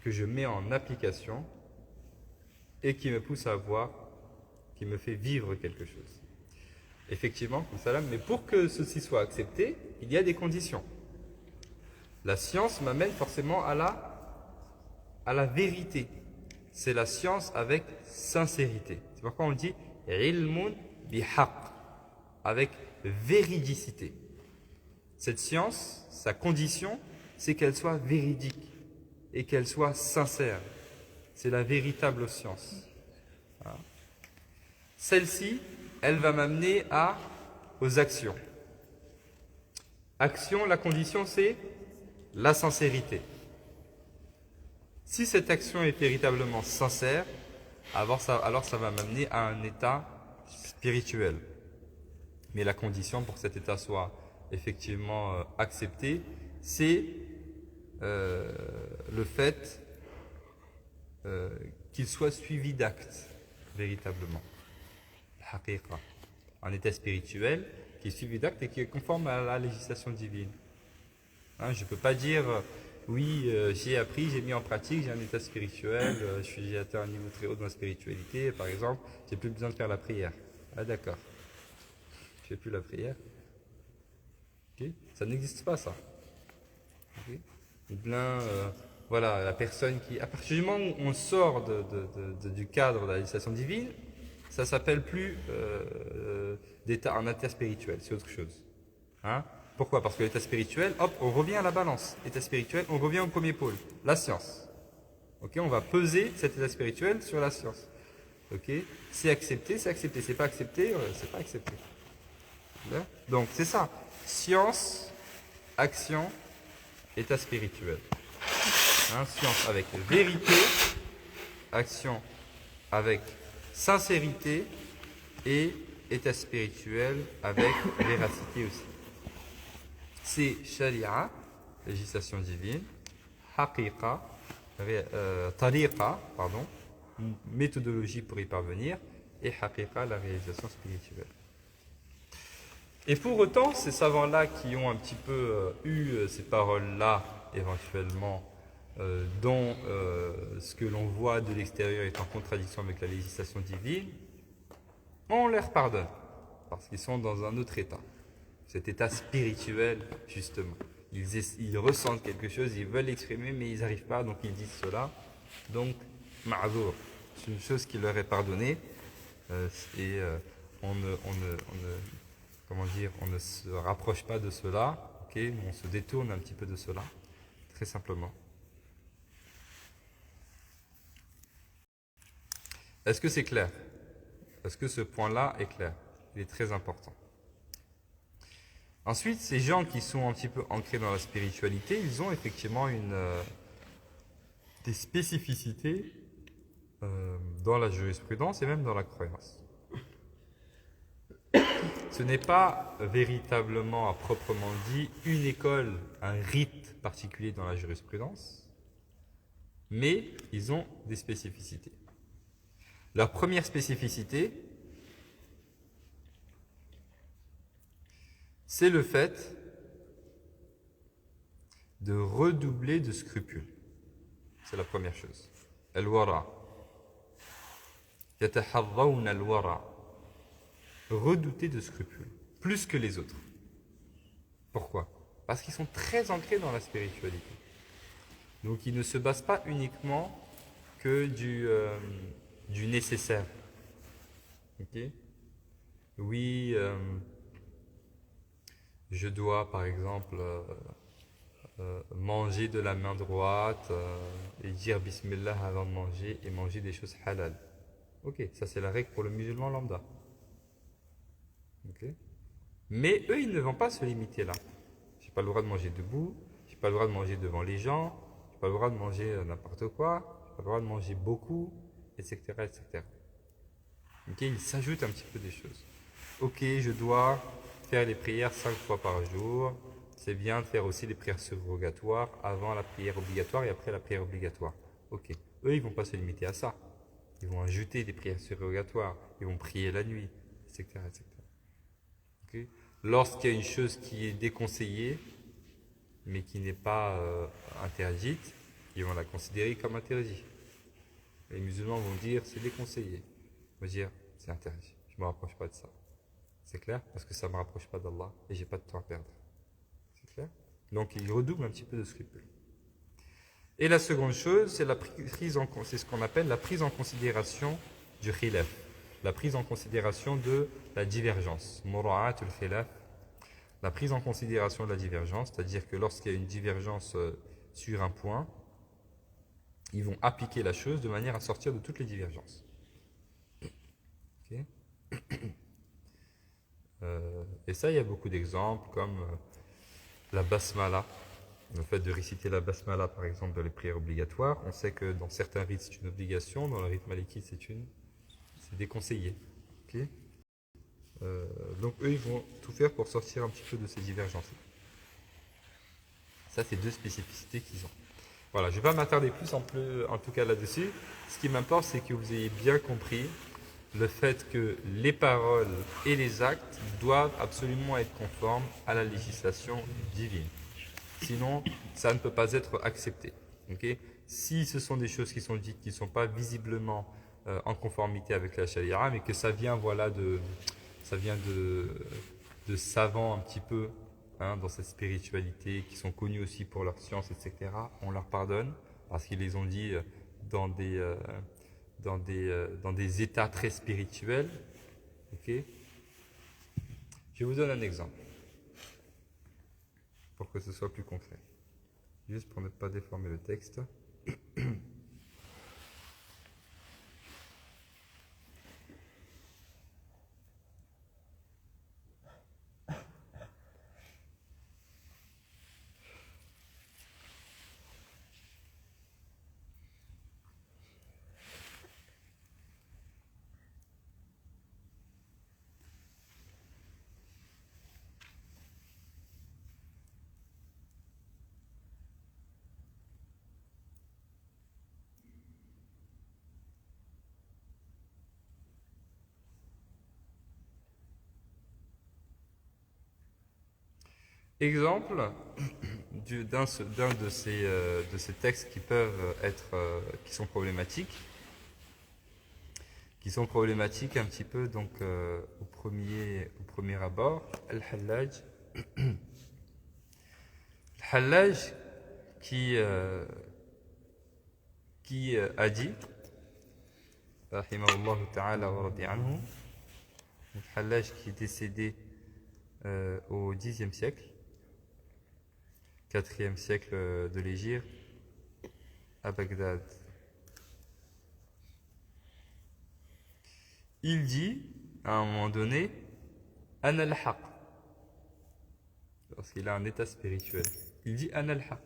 que je mets en application et qui me pousse à voir, qui me fait vivre quelque chose. Effectivement, mais pour que ceci soit accepté, il y a des conditions. La science m'amène forcément à la vérité. C'est la science avec sincérité. C'est pourquoi on dit ilmun bihaq, avec véridicité. Cette science, sa condition, c'est qu'elle soit véridique et qu'elle soit sincère. C'est la véritable science. Voilà. Celle-ci, elle va m'amener aux actions. Action, la condition, c'est la sincérité. Si cette action est véritablement sincère, alors ça va m'amener à un état spirituel. Mais la condition pour que cet état soit effectivement accepté, c'est le fait qu'il soit suivi d'actes, véritablement. Un état spirituel qui est suivi d'actes et qui est conforme à la législation divine. Hein, je ne peux pas dire oui, j'ai appris, j'ai mis en pratique, j'ai un état spirituel, j'ai atteint un niveau très haut de ma spiritualité, par exemple, j'ai plus besoin de faire la prière. Ah d'accord, je fais plus la prière. Okay. Ça n'existe pas, ça. Okay. Voilà, la personne qui, à partir du moment où on sort du cadre de la législation divine, ça s'appelle plus un état spirituel, c'est autre chose. Hein? Pourquoi? Parce que l'état spirituel, hop, on revient à la balance. L'état spirituel, on revient au premier pôle, la science. Ok, on va peser cet état spirituel sur la science. Ok, c'est accepté, c'est accepté. C'est pas accepté, c'est pas accepté. Donc c'est ça. Science, action, état spirituel. Hein, science avec vérité, action avec sincérité et état spirituel avec véracité aussi. C'est sharia, législation divine, haqiqa, tariqa, méthodologie pour y parvenir, et haqiqa, la réalisation spirituelle. Et pour autant, ces savants-là qui ont un petit peu eu ces paroles-là, éventuellement, dont ce que l'on voit de l'extérieur est en contradiction avec la législation divine, on leur pardonne, parce qu'ils sont dans un autre état, cet état spirituel justement. Ils ressentent quelque chose, ils veulent l'exprimer, mais ils n'arrivent pas, donc ils disent cela. Donc, ma'adour, c'est une chose qui leur est pardonnée, et comment dire, on ne se rapproche pas de cela, okay, on se détourne un petit peu de cela, très simplement. Est-ce que c'est clair? Est-ce que ce point-là est clair? Il est très important. Ensuite, ces gens qui sont un petit peu ancrés dans la spiritualité, ils ont effectivement des spécificités dans la jurisprudence et même dans la croyance. Ce n'est pas véritablement, à proprement dit, une école, un rite particulier dans la jurisprudence, mais ils ont des spécificités. Leur première spécificité, c'est le fait de redoubler de scrupules. C'est la première chose. Al-wara. Yataharrawna al-wara. Redouter de scrupules, plus que les autres. Pourquoi? Parce qu'ils sont très ancrés dans la spiritualité. Donc ils ne se basent pas uniquement que du nécessaire. Ok? Oui, je dois par exemple manger de la main droite et dire Bismillah avant de manger et manger des choses halal. Ok, ça c'est la règle pour le musulman lambda. Ok? Mais eux, ils ne vont pas se limiter là. J'ai pas le droit de manger debout, j'ai pas le droit de manger devant les gens, j'ai pas le droit de manger n'importe quoi, j'ai pas le droit de manger beaucoup, etc. etc. Ok, ils s'ajoutent un petit peu des choses. Ok, je dois faire les prières 5 fois par jour. C'est bien de faire aussi les prières surrogatoires avant la prière obligatoire et après la prière obligatoire. Ok, eux, ils vont pas se limiter à ça. Ils vont ajouter des prières surrogatoires, ils vont prier la nuit, etc. etc. Okay. Lorsqu'il y a une chose qui est déconseillée, mais qui n'est pas interdite, ils vont la considérer comme interdite. Les musulmans vont dire c'est déconseillé. Ils vont dire c'est interdit. Je ne me rapproche pas de ça. C'est clair? Parce que ça ne me rapproche pas d'Allah et j'ai pas de temps à perdre. C'est clair? Donc ils redoublent un petit peu de scrupules. Et la seconde chose, c'est c'est ce qu'on appelle la prise en considération du khilaf. La prise en considération de la divergence. Mura'atul khilaf. La prise en considération de la divergence, c'est-à-dire que lorsqu'il y a une divergence sur un point, ils vont appliquer la chose de manière à sortir de toutes les divergences. Okay. Et ça, il y a beaucoup d'exemples, comme la basmala. Le fait de réciter la basmala, par exemple, dans les prières obligatoires. On sait que dans certains rites, c'est une obligation, dans le rite maliki, c'est déconseillé. Okay. Donc eux, ils vont tout faire pour sortir un petit peu de ces divergences. Ça, c'est deux spécificités qu'ils ont. Voilà, je ne vais pas m'attarder plus en tout cas là-dessus. Ce qui m'importe, c'est que vous ayez bien compris le fait que les paroles et les actes doivent absolument être conformes à la législation divine. Sinon, ça ne peut pas être accepté. Okay? Si ce sont des choses qui sont dites qui ne sont pas visiblement en conformité avec la charia, mais que ça vient, de savants un petit peu dans cette spiritualité, qui sont connus aussi pour leur science, etc., on leur pardonne, parce qu'ils les ont dit dans des états très spirituels. Okay? Je vous donne un exemple, pour que ce soit plus concret. Juste pour ne pas déformer le texte. Exemple d'un de ces textes qui peuvent être, qui sont problématiques un petit peu donc au premier abord. Al-Hallaj, qui a dit, rahimahullah ta'ala wa radi anhu, Al-Hallaj qui est décédé au Xe siècle, 4e siècle de l'Hégire, à Bagdad. Il dit, à un moment donné, Ana al-haq, lorsqu'il a un état spirituel. Il dit Ana al-haq.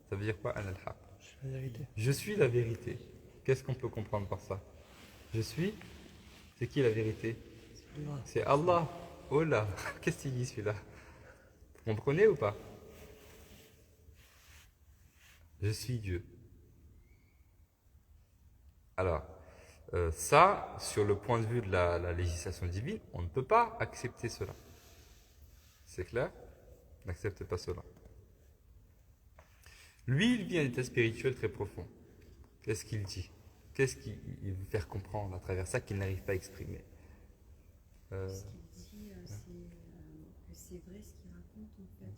Ça veut dire quoi, Ana al-haq? La vérité. Je suis la vérité. Qu'est-ce qu'on peut comprendre par ça? Je suis. C'est qui la vérité? C'est Allah. Oh là, qu'est-ce qu'il dit celui-là? Vous comprenez ou pas? Je suis Dieu. Alors, ça, sur le point de vue de la législation divine, on ne peut pas accepter cela. C'est clair? On n'accepte pas cela. Lui, il vit un état spirituel très profond. Qu'est-ce qu'il dit? Qu'est-ce qu'il veut faire comprendre à travers ça qu'il n'arrive pas à exprimer? Ce qu'il dit, que c'est vrai ce qu'il raconte, en fait,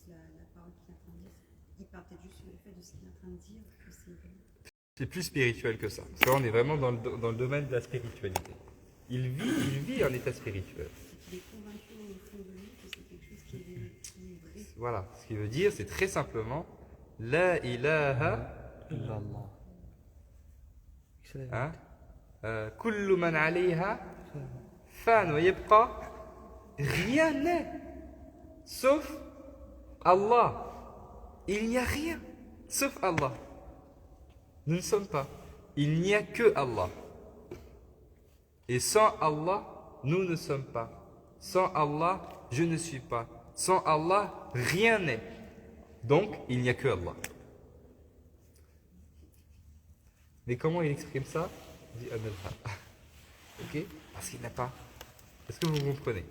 la parole qu'il est en train de dire. Il part peut-être juste sur le fait de ce qu'il est en train de dire, que c'est vrai. C'est plus spirituel que ça. Parce que là, on est vraiment dans le domaine de la spiritualité. Il vit un état spirituel. C'est qu'il est convaincu au fond de lui que c'est quelque chose qui est vrai. Voilà. Ce qui veut dire, c'est très simplement La ilaha Illallah. hein, kullu man alayha fan wa yabqa. Rien n'est sauf Allah. Il n'y a rien sauf Allah. Nous ne sommes pas. Il n'y a que Allah. Et sans Allah, nous ne sommes pas. Sans Allah, je ne suis pas. Sans Allah, rien n'est. Donc, il n'y a que Allah. Mais comment il exprime ça? Il dit Anadha. Ok? Parce qu'il n'a pas. Est-ce que vous comprenez?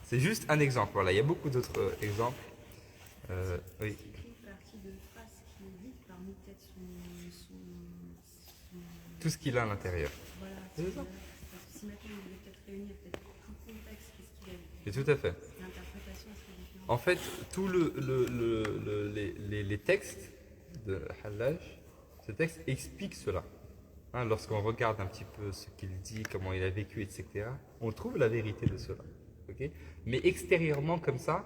C'est juste un exemple. Voilà, il y a beaucoup d'autres exemples. Oui. Une partie de phrase qui est dite parmi peut-être son Tout ce qu'il a à l'intérieur. voilà, C'est ça. parce que si maintenant il devait peut-être réunir peut-être tout le contexte, qu'est-ce qu'il a Et tout à fait. l'interprétation serait différente. En fait, tous les textes de Hallaj, ce texte explique cela. Hein, lorsqu'on regarde un petit peu ce qu'il dit, comment il a vécu, etc., on trouve la vérité de cela. Okay? Mais extérieurement, comme ça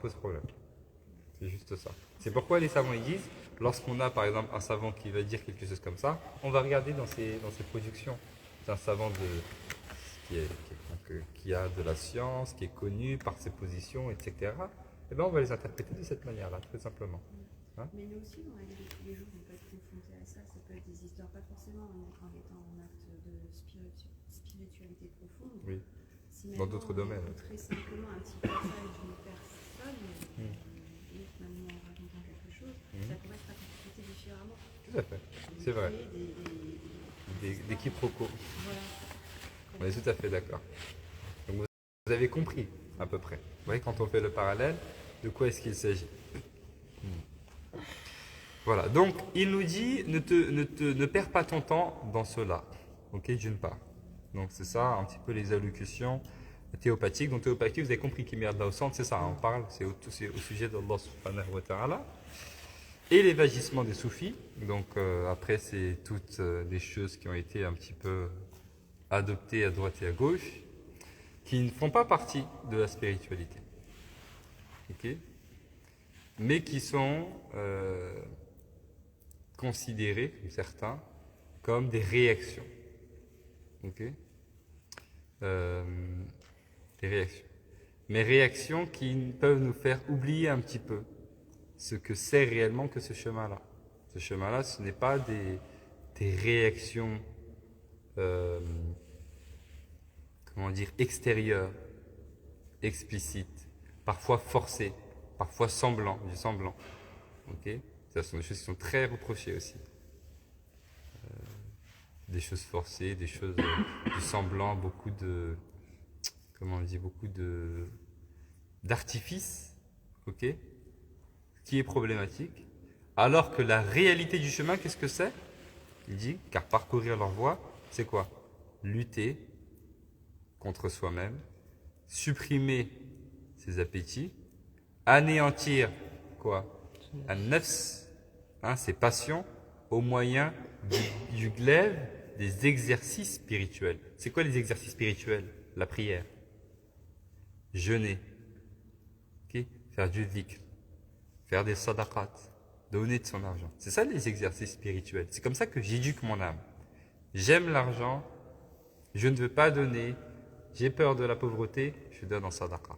pose problème. C'est juste ça. C'est pourquoi les savants ils disent, lorsqu'on a par exemple un savant qui va dire quelque chose comme ça, on va regarder dans ses productions. C'est un savant qui a de la science, qui est connu par ses positions, etc. Et bien on va les interpréter de cette manière-là, très simplement. Hein? Mais nous aussi, dans la vie de tous les jours, on peut être confronté à ça. Ça peut être des histoires, pas forcément en étant en acte de spiritualité profonde. Oui. Si Dans d'autres domaines. Très simplement un petit passage d'une personne, et finalement en racontant quelque chose, ça pourrait être interprété différemment. Tout à fait. C'est vrai. Des quiproquos. Voilà. On est tout à fait d'accord. Donc vous avez compris à peu près. Vous voyez, quand on fait le parallèle, de quoi est-ce qu'il s'agit? Voilà, donc il nous dit ne perds pas ton temps dans cela. Ok, d'une part. Donc c'est ça un petit peu les allocutions théopathiques. Donc théopathie, vous avez compris qu'il merde là au centre, c'est ça, on parle, c'est au sujet d'Allah subhanahu wa ta'ala. Et l'évagissement des soufis. Donc après, c'est toutes des choses qui ont été un petit peu adoptées à droite et à gauche, qui ne font pas partie de la spiritualité. Ok, mais qui sont considérés, certains, comme des réactions. Ok, des réactions. Mais réactions qui peuvent nous faire oublier un petit peu ce que c'est réellement que ce chemin-là. Ce chemin-là, ce n'est pas des réactions, comment dire, extérieures, explicites, parfois forcées, parfois du semblant. Ok, ce sont des choses qui sont très reprochées aussi. Des choses forcées, des choses du semblant, beaucoup de, comment on dit, beaucoup d'artifices, ok, qui est problématique, alors que la réalité du chemin, qu'est-ce que c'est? Il dit, car parcourir leur voie, c'est quoi? Lutter contre soi-même, supprimer ses appétits, anéantir quoi? Un nafs, ses passions, au moyen du glaive des exercices spirituels. C'est quoi les exercices spirituels? La prière, jeûner, okay? Faire du dhikr, faire des sadaqat, donner de son argent. C'est ça les exercices spirituels. C'est comme ça que j'éduque mon âme. J'aime l'argent, je ne veux pas donner, j'ai peur de la pauvreté, je donne en sadaqa.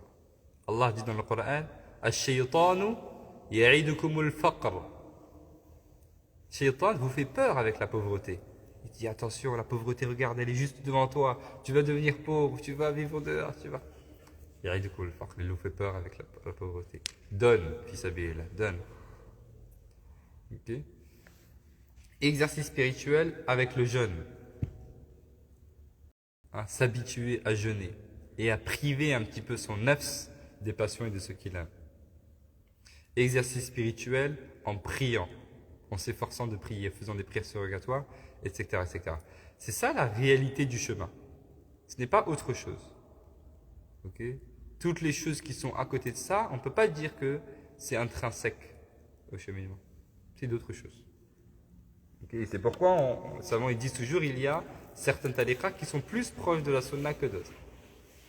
Allah dit dans le Coran, Ash-shaytanu ya'idukumul faqr. Shaytan vous fait peur avec la pauvreté. Il dit attention, la pauvreté, regarde, elle est juste devant toi. Tu vas devenir pauvre, tu vas vivre dehors, tu vas. Ya'idukumul faqr, il vous fait peur avec la pauvreté. Donne, fils sabilillah, donne. Ok. Exercice spirituel avec le jeûne. S'habituer à jeûner et à priver un petit peu son nafs des passions et de ce qu'il aime. Exercice spirituel en priant, en s'efforçant de prier, faisant des prières surrogatoires, etc., etc. C'est ça la réalité du chemin. Ce n'est pas autre chose. Okay? Toutes les choses qui sont à côté de ça, on ne peut pas dire que c'est intrinsèque au cheminement. C'est d'autres choses. Okay? C'est pourquoi, savants ils disent toujours, il y a certaines tariqas qui sont plus proches de la sunna que d'autres.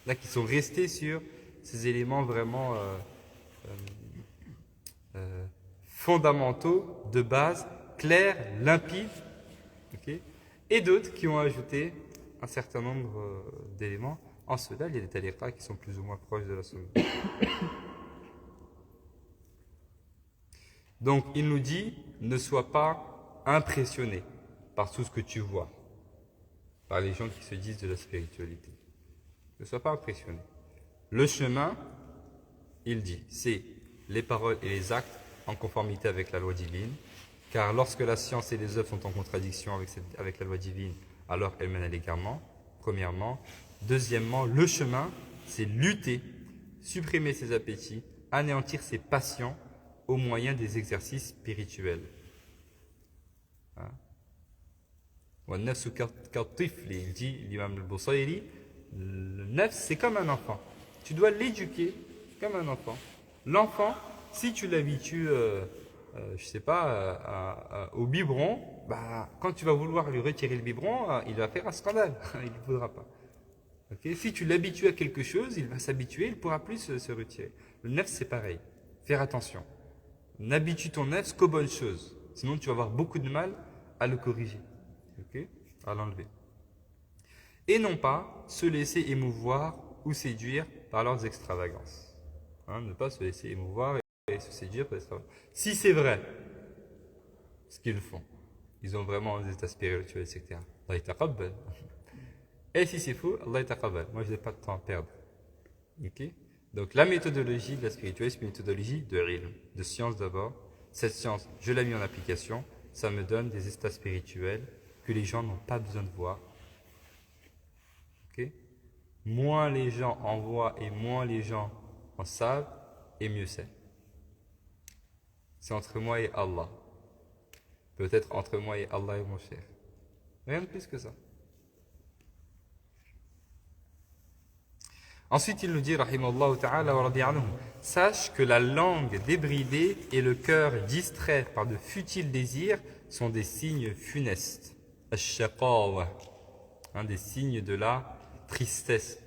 Là, qui sont restés sur ces éléments vraiment fondamentaux, de base, clairs, limpides, okay? Et d'autres qui ont ajouté un certain nombre d'éléments. En cela, il y a des tariqas qui sont plus ou moins proches de la sunna. Donc, il nous dit, ne sois pas impressionné par tout ce que tu vois, par les gens qui se disent de la spiritualité. Ne sois pas impressionné. Le chemin, il dit, c'est les paroles et les actes en conformité avec la loi divine, car lorsque la science et les œuvres sont en contradiction avec la loi divine, alors elles mènent à l'égarement, premièrement. Deuxièmement, le chemin, c'est lutter, supprimer ses appétits, anéantir ses passions au moyen des exercices spirituels. Il dit l'imam al-Busayri, le nafs c'est comme un enfant. Tu dois l'éduquer comme un enfant. L'enfant, si tu l'habitues, je sais pas, au biberon, bah, quand tu vas vouloir lui retirer le biberon, il va faire un scandale. Il ne voudra pas. Okay? Si tu l'habitues à quelque chose, il va s'habituer, il ne pourra plus se retirer. Le nafs c'est pareil. Faire attention. N'habitue ton nafs qu'aux bonnes choses. Sinon, tu vas avoir beaucoup de mal à le corriger. Okay? À l'enlever. Et non pas se laisser émouvoir ou séduire par leurs extravagances. Ne pas se laisser émouvoir et se séduire par leurs extravagances. Si c'est vrai, ce qu'ils font, ils ont vraiment des états spirituels, etc. Allah yataqabbal. Et si c'est faux, Allah yataqabbal. Moi, je n'ai pas de temps à perdre. Okay? Donc, la méthodologie de la spiritualité, c'est une méthodologie de ilm, de science d'abord. Cette science, je l'ai mis en application, ça me donne des états spirituels que les gens n'ont pas besoin de voir. Okay? Moins les gens en voient et moins les gens en savent, et mieux c'est. C'est entre moi et Allah. Peut-être entre moi et Allah et mon cher. Rien de plus que ça. Ensuite, il nous dit, rahimallahu ta'ala wa radi anhu, sache que la langue débridée et le cœur distrait par de futiles désirs sont des signes funestes. Ash-shaqawa, des signes de la tristesse.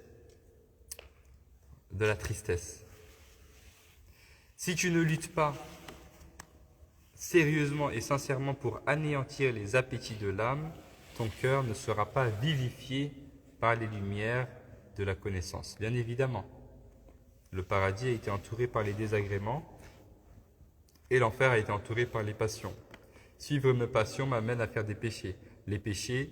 De la tristesse. Si tu ne luttes pas sérieusement et sincèrement pour anéantir les appétits de l'âme, ton cœur ne sera pas vivifié par les lumières de la connaissance. Bien évidemment, le paradis a été entouré par les désagréments et l'enfer a été entouré par les passions. Suivre mes passions m'amène à faire des péchés. Les péchés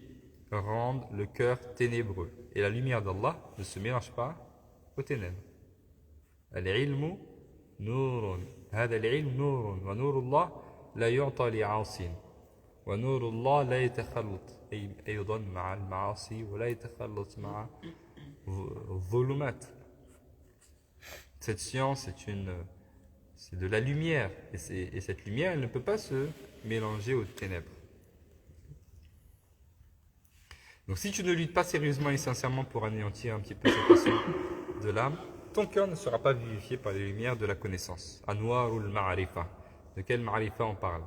rendent le cœur ténébreux. Et la lumière d'Allah ne se mélange pas aux ténèbres. Al-ilmu nurun. هذا العلم نور ونور الله لا يعطى لعاصٍ ونور الله لا يتخلط أيضا مع المعاصي ولا يتخلط مع الظلمات. Cette science C'est de la lumière. Et cette lumière, elle ne peut pas se mélanger aux ténèbres. Donc si tu ne luttes pas sérieusement et sincèrement pour anéantir un petit peu cette passion de l'âme, ton cœur ne sera pas vivifié par les lumières de la connaissance. Anwar ou al-ma'arifa. De quelle ma'arifa on parle?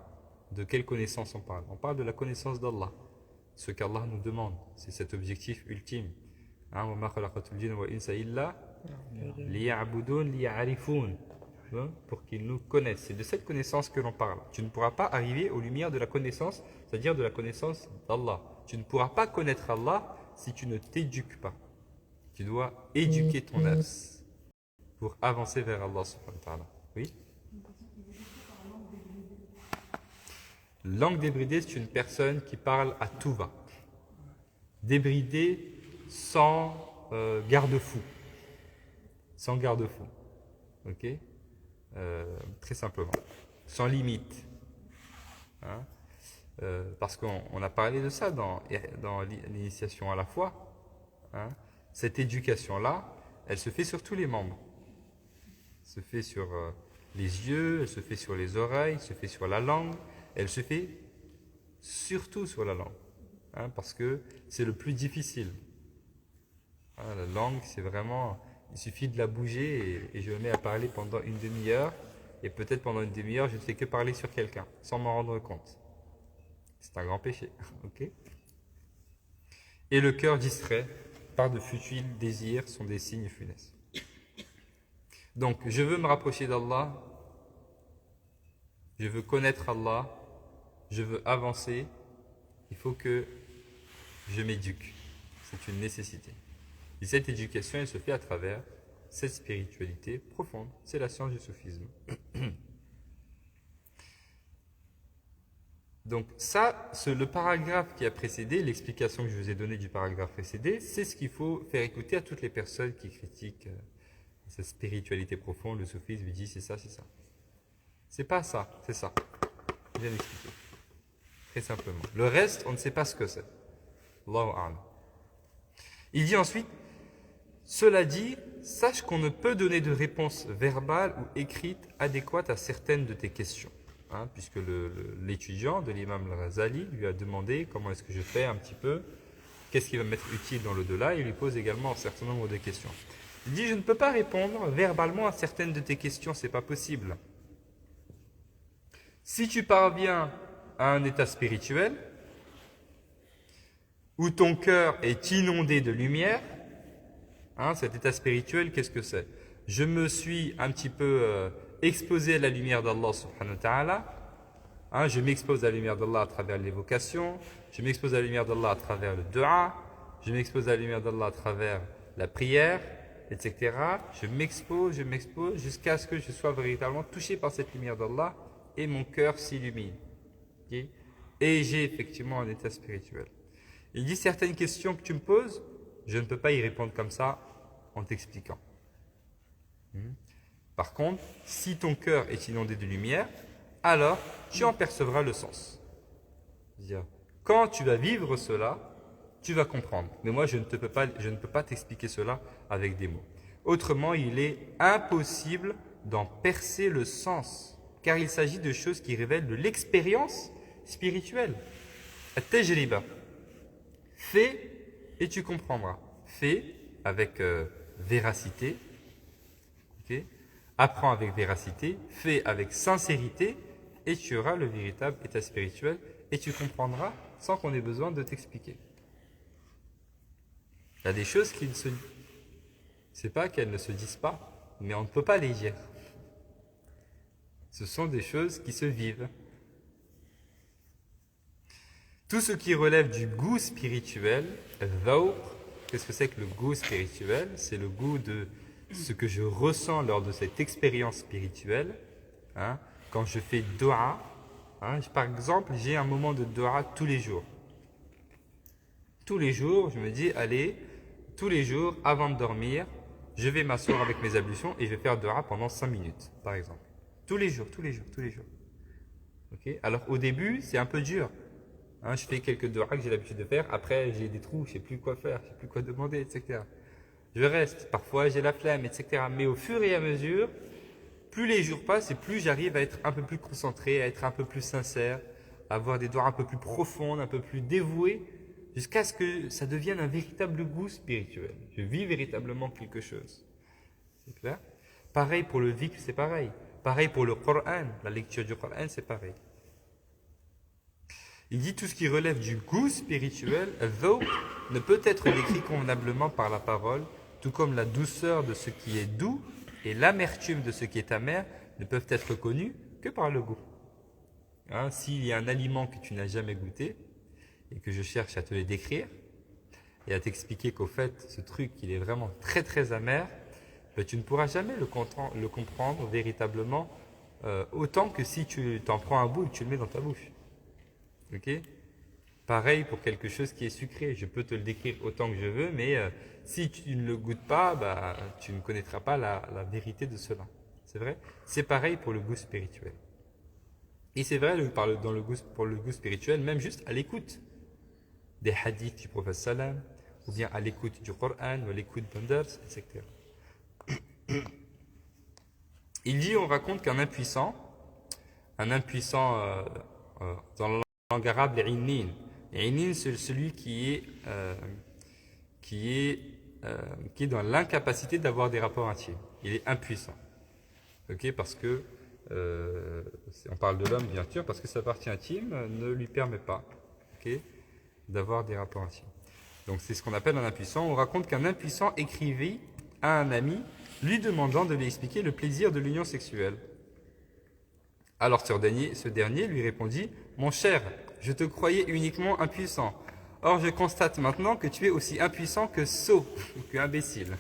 De quelle connaissance on parle? On parle de la connaissance d'Allah. Ce qu'Allah nous demande, c'est cet objectif ultime. Hein, وَمَا خَلَقَتُ الْجِنَّ وَالْإِنسَ إِلَّا لِيَعْبُدُونَ لِيَعْرِفُونَ. Pour qu'ils nous connaissent. C'est de cette connaissance que l'on parle. Tu ne pourras pas arriver aux lumières de la connaissance, c'est-à-dire de la connaissance d'Allah. Tu ne pourras pas connaître Allah si tu ne t'éduques pas. Tu dois éduquer ton nafs pour avancer vers Allah subhanahu wa ta'ala. Oui? Langue débridée, c'est une personne qui parle à tout va. Débridée sans garde-fou. Sans garde-fou. Ok? Très simplement. Sans limite. Hein? Parce qu'on a parlé de ça dans l'initiation à la foi. Hein? Cette éducation-là, elle se fait sur tous les membres. Elle se fait sur les yeux, elle se fait sur les oreilles, elle se fait sur la langue, elle se fait surtout sur la langue. Hein? Parce que c'est le plus difficile. Hein? La langue, c'est vraiment... Il suffit de la bouger et je me mets à parler pendant une demi-heure. Et peut-être pendant une demi-heure, je ne fais que parler sur quelqu'un, sans m'en rendre compte. C'est un grand péché. Ok? Et le cœur distrait par de futiles désirs sont des signes funestes. Donc, je veux me rapprocher d'Allah, je veux connaître Allah, je veux avancer, il faut que je m'éduque. C'est une nécessité. Et cette éducation, elle se fait à travers cette spiritualité profonde. C'est la science du soufisme. Donc ça, le paragraphe qui a précédé, l'explication que je vous ai donnée du paragraphe précédé, c'est ce qu'il faut faire écouter à toutes les personnes qui critiquent cette spiritualité profonde, le soufisme, ils disent c'est ça, c'est ça. C'est pas ça, c'est ça. Je viens d'expliquer. Très simplement. Le reste, on ne sait pas ce que c'est. Allahu a'lam. Il dit ensuite, cela dit, sache qu'on ne peut donner de réponse verbale ou écrite adéquate à certaines de tes questions. Hein, puisque l'étudiant de l'imam al-Ghazali lui a demandé comment est-ce que je fais un petit peu, qu'est-ce qui va m'être utile dans l'au-delà, et il lui pose également un certain nombre de questions. Il dit, je ne peux pas répondre verbalement à certaines de tes questions, c'est pas possible. Si tu parviens à un état spirituel, où ton cœur est inondé de lumière, hein, cet état spirituel, qu'est-ce que c'est? Je me suis un petit peu exposé à la lumière d'Allah subhanahu wa ta'ala. Hein, je m'expose à la lumière d'Allah à travers l'évocation, je m'expose à la lumière d'Allah à travers le dua, je m'expose à la lumière d'Allah à travers la prière, etc. Je m'expose jusqu'à ce que je sois véritablement touché par cette lumière d'Allah et mon cœur s'illumine. Okay? Et j'ai effectivement un état spirituel. Il dit certaines questions que tu me poses, je ne peux pas y répondre comme ça en t'expliquant. Par contre, si ton cœur est inondé de lumière, alors tu en percevras le sens. C'est-à-dire, quand tu vas vivre cela, tu vas comprendre. Mais moi, je ne peux pas t'expliquer cela avec des mots. Autrement, il est impossible d'en percer le sens, car il s'agit de choses qui révèlent de l'expérience spirituelle. At-tajriba. Fais et tu comprendras. Fais avec véracité. Okay? Apprends avec véracité. Fais avec sincérité et tu auras le véritable état spirituel et tu comprendras sans qu'on ait besoin de t'expliquer. Il y a des choses qui ne se... C'est pas qu'elles ne se disent pas, mais on ne peut pas les dire. Ce sont des choses qui se vivent. Tout ce qui relève du goût spirituel, qu'est-ce que c'est que le goût spirituel? C'est le goût de ce que je ressens lors de cette expérience spirituelle. Hein, quand je fais dua, hein, par exemple, j'ai un moment de dua tous les jours. Tous les jours, je me dis, allez, tous les jours, avant de dormir, je vais m'asseoir avec mes ablutions et je vais faire dua pendant 5 minutes, par exemple. Tous les jours. Okay? Alors au début, c'est un peu dur. Hein, je fais quelques duas que j'ai l'habitude de faire. Après, j'ai des trous, je ne sais plus quoi faire, je ne sais plus quoi demander, etc. Je reste. Parfois, j'ai la flemme, etc. Mais au fur et à mesure, plus les jours passent et plus j'arrive à être un peu plus concentré, à être un peu plus sincère, à avoir des doigts un peu plus profondes, un peu plus dévouées, jusqu'à ce que ça devienne un véritable goût spirituel. Je vis véritablement quelque chose. C'est clair? Pareil pour le dhikr, c'est pareil. Pareil pour le Coran, la lecture du Coran, c'est pareil. Il dit tout ce qui relève du goût spirituel, al-dhawq, ne peut être décrit convenablement par la parole, tout comme la douceur de ce qui est doux et l'amertume de ce qui est amer ne peuvent être connus que par le goût. Hein, s'il y a un aliment que tu n'as jamais goûté et que je cherche à te le décrire et à t'expliquer qu'au fait, ce truc, il est vraiment très très amer, ben, tu ne pourras jamais le comprendre véritablement autant que si tu t'en prends un bout et que tu le mets dans ta bouche. Ok? Pareil pour quelque chose qui est sucré. Je peux te le décrire autant que je veux, mais si tu ne le goûtes pas, bah, tu ne connaîtras pas la vérité de cela. C'est vrai? C'est pareil pour le goût spirituel. Et c'est vrai pour le goût spirituel, même juste à l'écoute des hadiths du prophète sallam, ou bien à l'écoute du Coran, ou à l'écoute d'un dars, etc. Il dit, on raconte qu'un impuissant, dans la langue arabe, les Innin. Les Innin, c'est celui qui est dans l'incapacité d'avoir des rapports intimes. Il est impuissant. Ok, parce que, on parle de l'homme, bien sûr, parce que sa partie intime ne lui permet pas, ok, d'avoir des rapports intimes. Donc, c'est ce qu'on appelle un impuissant. On raconte qu'un impuissant écrivit à un ami, lui demandant de lui expliquer le plaisir de l'union sexuelle. Alors ce dernier lui répondit « Mon cher, je te croyais uniquement impuissant. Or je constate maintenant que tu es aussi impuissant que sot, que imbécile.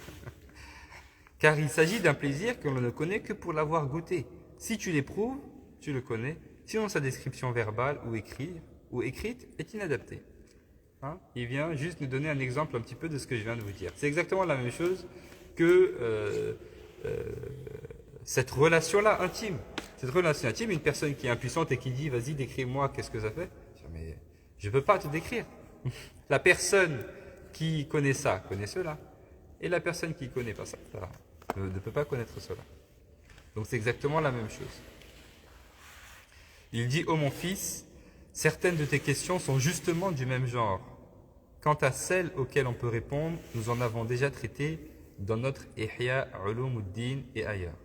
Car il s'agit d'un plaisir que l'on ne connaît que pour l'avoir goûté. Si tu l'éprouves, tu le connais, sinon sa description verbale ou écrite est inadaptée. » Hein? Il vient juste nous donner un exemple un petit peu de ce que je viens de vous dire. C'est exactement la même chose que cette relation-là intime. Cette relation intime, une personne qui est impuissante et qui dit « Vas-y, décris-moi, qu'est-ce que ça fait ?» Mais je ne peux pas te décrire. La personne qui connaît ça, connaît cela. Et la personne qui ne connaît pas ça, ne peut pas connaître cela. Donc c'est exactement la même chose. Il dit « Oh mon fils, certaines de tes questions sont justement du même genre. Quant à celles auxquelles on peut répondre, nous en avons déjà traité dans notre Ihya Ulumuddin et ailleurs. »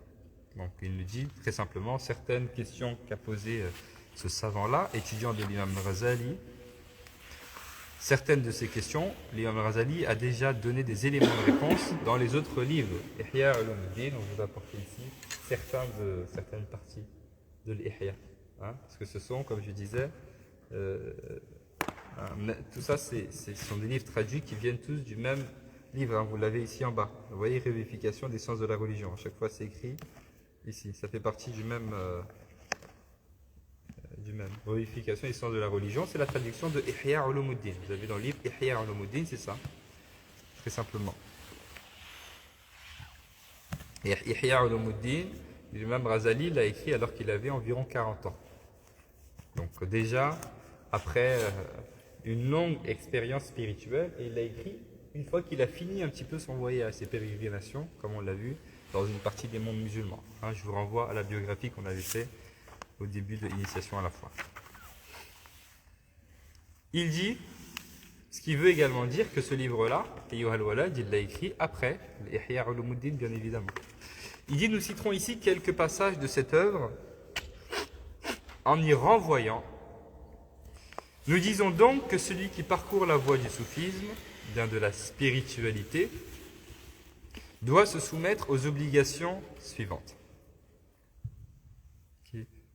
Donc il nous dit très simplement certaines questions qu'a posées ce savant-là, étudiant de l'imam Ghazali. Certaines de ces questions, l'imam Ghazali a déjà donné des éléments de réponse dans les autres livres. Ihya Ulumuddin, on vous a apporté ici certaines parties de l'Ihya. Hein, parce que ce sont, comme je disais, tout ça, ce sont des livres traduits qui viennent tous du même livre. Hein, vous l'avez ici en bas. Vous voyez, Révification des sciences de la religion. À chaque fois, c'est écrit ici. Ça fait partie du même. Révification des sciences de la religion, c'est la traduction de Ihya Ulumuddin. Vous avez dans le livre Ihya Ulumuddin, c'est ça. Très simplement. Et Ihya Ulumuddin, l'imam Ghazali l'a écrit alors qu'il avait environ 40 ans. Donc déjà, après une longue expérience spirituelle, et il l'a écrit une fois qu'il a fini un petit peu son voyage, ses pérégrinations, comme on l'a vu, dans une partie des mondes musulmans. Hein, je vous renvoie à la biographie qu'on avait fait au début de l'initiation à la foi. Il dit, ce qui veut également dire que ce livre-là, Ayyuhal Walad, il l'a écrit après l'Ihya Ulumuddin, bien évidemment. Il dit, nous citerons ici quelques passages de cette œuvre en y renvoyant. Nous disons donc que celui qui parcourt la voie du soufisme, bien de la spiritualité, doit se soumettre aux obligations suivantes.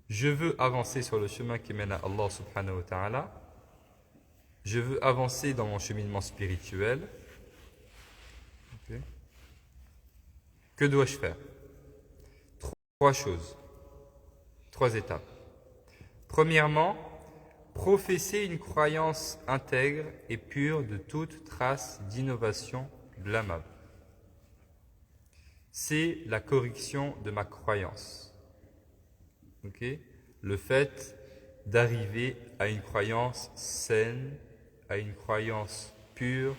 Je veux avancer sur le chemin qui mène à Allah subhanahu wa ta'ala. Je veux avancer dans mon cheminement spirituel. Okay. Que dois-je faire? Trois choses. 3 étapes. Premièrement, professer une croyance intègre et pure de toute trace d'innovation blâmable. C'est la correction de ma croyance. Okay. Le fait d'arriver à une croyance saine, à une croyance pure,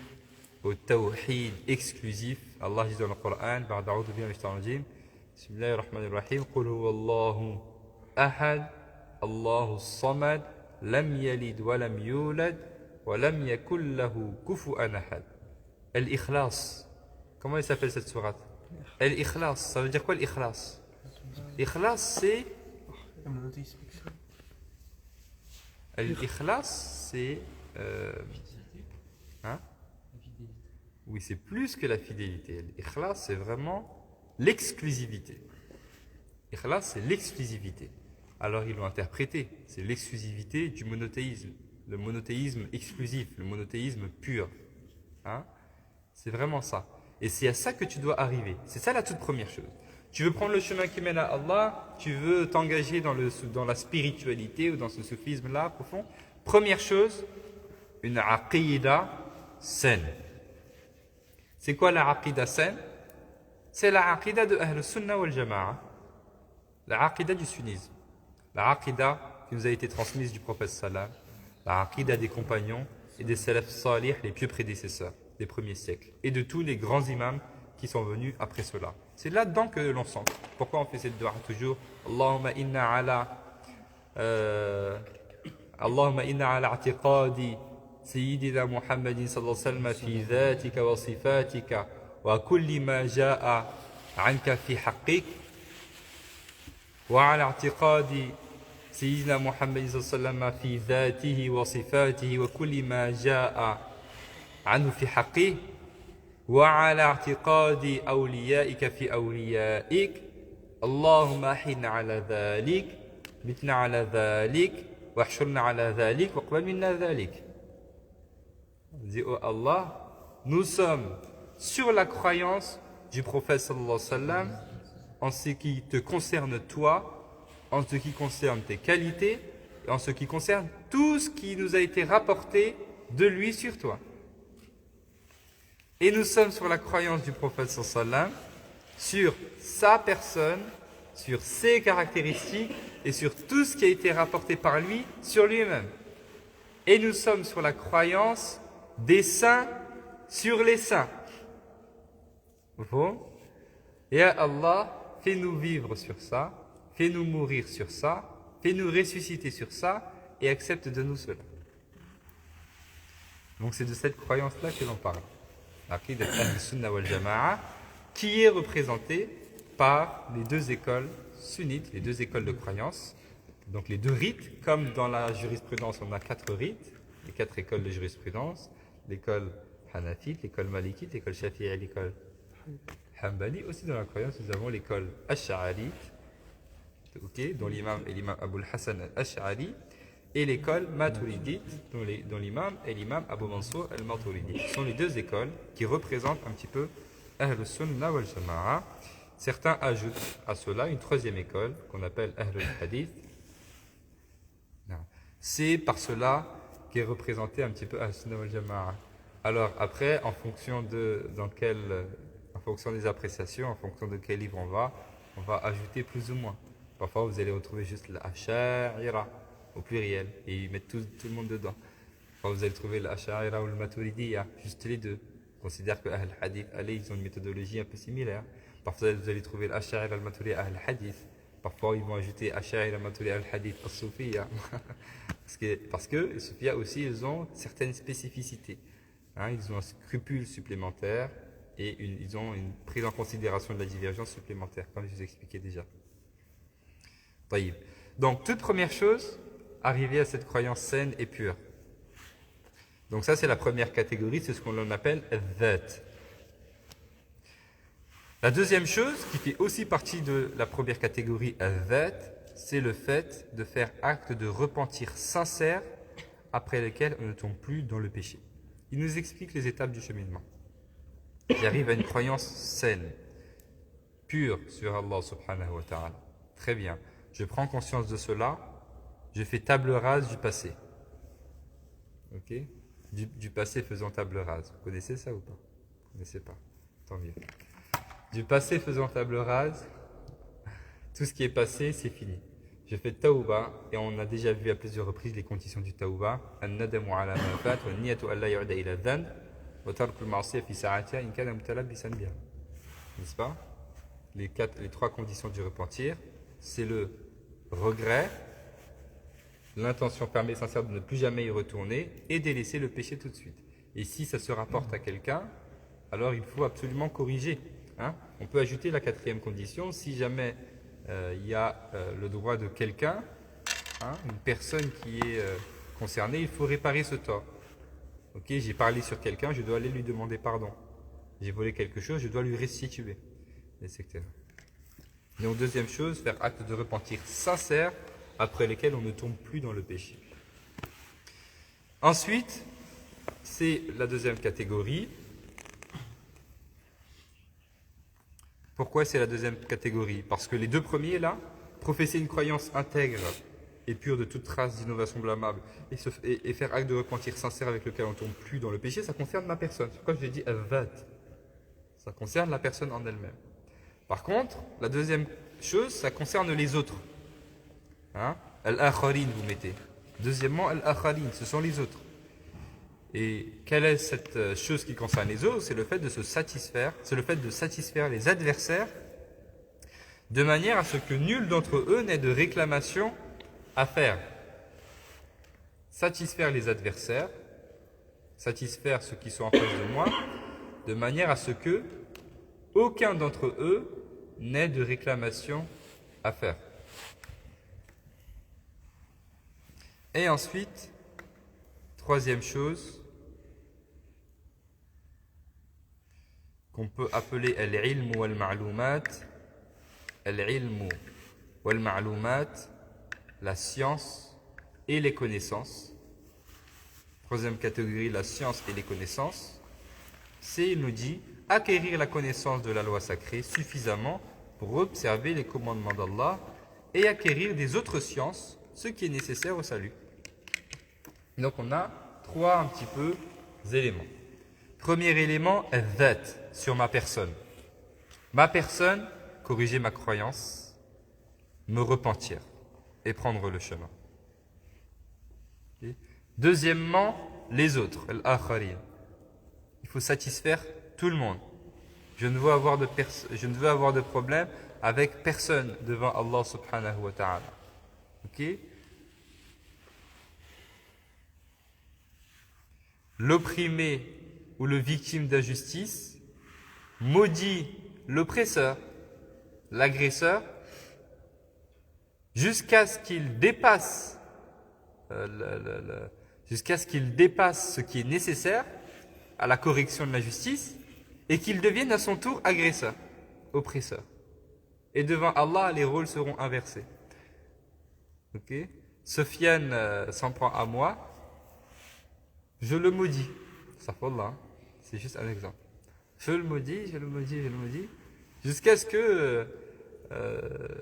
au tawhid exclusif. Allah dit dans le Coran, Bismillahirrahmanirrahim. Qul huwa Allahu ahad, Allahu samad, lam yalid wa lam yulad, wa lam yakul lahu kufuwan ahad. Al-Ikhlas. Comment il s'appelle cette sourate? Al-Ikhlas. Ça veut dire quoi l'ikhlas? L'ikhlas, c'est. L'ikhlas, c'est. Hein? Oui, c'est plus que la fidélité. L'ikhlas, c'est vraiment l'exclusivité. L'ikhlas, c'est l'exclusivité. Alors, ils l'ont interprété. C'est l'exclusivité du monothéisme. Le monothéisme exclusif, le monothéisme pur. Hein? C'est vraiment ça. Et c'est à ça que tu dois arriver. C'est ça la toute première chose. Tu veux prendre le chemin qui mène à Allah, tu veux t'engager dans la spiritualité ou dans ce soufisme-là profond. Première chose, une aqidah saine. C'est quoi la aqidah saine? C'est la aqidah de Ahl Sunnah wal Jama'a. La aqidah du sunnisme. La aqidah qui nous a été transmise du prophète sallam. La aqidah des compagnons et des salaf salih, les pieux prédécesseurs des premiers siècles. Et de tous les grands imams qui sont venus après cela. C'est là-dedans que l'on sent. Pourquoi on fait cette dua toujours? Allahumma inna ala i'tiqadi Sayyidina Muhammadin sallallahu alayhi wa sallam fi dhatika wa sifatika wa kulli ma ja'a anka fi haqqik wa ala i'tiqadi Sayyidina Muhammadin sallallahu alayhi wa sallam fi dhatihi wa sifatihi wa kulli ma ja'a anhu fi haqqik وعلى اعتقاد أوليائك في أوليائك اللهم أحينا على ذلك متنا على ذلك واحشرنا على ذلك واقبل منا ذلك. Dis oh Allah, nous sommes sur la croyance du prophète sallallahu alayhi wa sallam en ce qui te concerne toi, en ce qui concerne tes qualités et en ce qui concerne tout ce qui nous a été rapporté de lui sur toi. Et nous sommes sur la croyance du prophète sallam, sur sa personne, sur ses caractéristiques et sur tout ce qui a été rapporté par lui sur lui-même. Et nous sommes sur la croyance des saints sur les saints. Bon. Et Allah, fais-nous vivre sur ça, fais-nous mourir sur ça, fais-nous ressusciter sur ça et accepte de nous cela. Donc c'est de cette croyance-là que l'on parle. L'aqidah Ahl Sunnah wal Jama'a, qui est représentée par les deux écoles sunnites, les deux écoles de croyance, donc les deux rites, comme dans la jurisprudence on a 4 rites, les 4 écoles de jurisprudence, l'école Hanafite, l'école Malikite, l'école Shafi'i, l'école Hanbali. Aussi dans la croyance nous avons l'école Ash'arite, dont l'imam est l'imam Abul Hassan al-Ash'ari, et l'école Maturidite, dont l'imam est l'imam Abu Mansour al-Maturidi. Ce sont les deux écoles qui représentent un petit peu Ahl Sunnah wal Jama'a. Certains ajoutent à cela une troisième école qu'on appelle Ahl al-Hadith. C'est par cela qu'est représenté un petit peu Ahl Sunnah wal Jama'a. Alors après, en fonction des appréciations, en fonction de quel livre on va ajouter plus ou moins. Parfois vous allez retrouver juste l'Ash'a'ira au pluriel, et ils mettent tout le monde dedans. Quand vous allez trouver l'Ash'a'ira ou le Maturidiyya, juste les deux. On considère que Ahl Hadith, ils ont une méthodologie un peu similaire. Parfois vous allez trouver l'Ash'a'ira al-Maturidiyya Ahl Hadith. Parfois ils vont ajouter Ash'a'ira al-Maturidiyya Ahl Hadith al-Soufiyya. Parce que les Soufiyya aussi, ils ont certaines spécificités. Ils ont un scrupule supplémentaire et ils ont une prise en considération de la divergence supplémentaire, comme je vous expliquais déjà. Taïb. Donc toute première chose, arriver à cette croyance saine et pure. Donc ça c'est la première catégorie, c'est ce qu'on appelle al-dhat. La deuxième chose, qui fait aussi partie de la première catégorie al-dhat, c'est le fait de faire acte de repentir sincère après lequel on ne tombe plus dans le péché. Il nous explique les étapes du cheminement. J'arrive à une croyance saine, pure sur Allah subhanahu wa ta'ala. Très bien. Je prends conscience de cela. Je fais table rase du passé. Ok? Du passé faisant table rase. Vous connaissez ça ou pas? Vous ne connaissez pas. Tant mieux. Du passé faisant table rase, tout ce qui est passé, c'est fini. Je fais tawba, et on a déjà vu à plusieurs reprises les conditions du tawba. An-nadamu ala ma fat, wa niyatu alla yu'da ila dhanb, wa tarku al-ma'siyah fi sa'atiha in kana mutalabbisan biha. N'est-ce pas? les trois conditions du repentir, c'est le regret, l'intention ferme et sincère de ne plus jamais y retourner et délaisser le péché tout de suite. Et si ça se rapporte à quelqu'un, alors il faut absolument corriger. Hein. On peut ajouter la quatrième condition, si jamais il y a le droit de quelqu'un, hein, une personne qui est concernée, il faut réparer ce tort. Ok, j'ai parlé sur quelqu'un, je dois aller lui demander pardon. J'ai volé quelque chose, je dois lui restituer, etc. Donc deuxième chose, faire acte de repentir sincère, après lesquels on ne tombe plus dans le péché. Ensuite, c'est la deuxième catégorie. Pourquoi c'est la deuxième catégorie? Parce que les deux premiers, là, professer une croyance intègre et pure de toute trace d'innovation blâmable et faire acte de repentir sincère avec lequel on ne tombe plus dans le péché, ça concerne ma personne. C'est pourquoi je l'ai dit avat. Ça concerne la personne en elle-même. Par contre, la deuxième chose, ça concerne les autres. Hein? Al-akharin, vous mettez. Deuxièmement, al-akharin, ce sont les autres. Et quelle est cette chose qui concerne les autres? C'est le fait de se satisfaire, c'est le fait de satisfaire les adversaires de manière à ce que nul d'entre eux n'ait de réclamation à faire. Satisfaire les adversaires, satisfaire ceux qui sont en face de moi, de manière à ce que aucun d'entre eux n'ait de réclamation à faire. Et ensuite, troisième chose, qu'on peut appeler al-ilm wal-ma'lumat, al-ilm wal-ma'lumat, la science et les connaissances. Troisième catégorie, la science et les connaissances. C'est, il nous dit, acquérir la connaissance de la loi sacrée suffisamment pour observer les commandements d'Allah et acquérir des autres sciences, ce qui est nécessaire au salut. Donc on a trois un petit peu éléments. Premier élément, al-dhat, sur ma personne. Ma personne, corriger ma croyance, me repentir et prendre le chemin. Okay. Deuxièmement, les autres, al-akharin. Il faut satisfaire tout le monde. Je ne veux avoir de problème avec personne devant Allah subhanahu wa ta'ala. Ok? L'opprimé ou le victime d'injustice maudit l'oppresseur, l'agresseur, jusqu'à ce qu'il dépasse ce qui est nécessaire à la correction de la justice et qu'il devienne à son tour agresseur, oppresseur. Et devant Allah, les rôles seront inversés. Ok? Sofiane s'en prend à moi, je le maudis. Astaghfirullah, c'est juste un exemple. Je le maudis, jusqu'à ce que,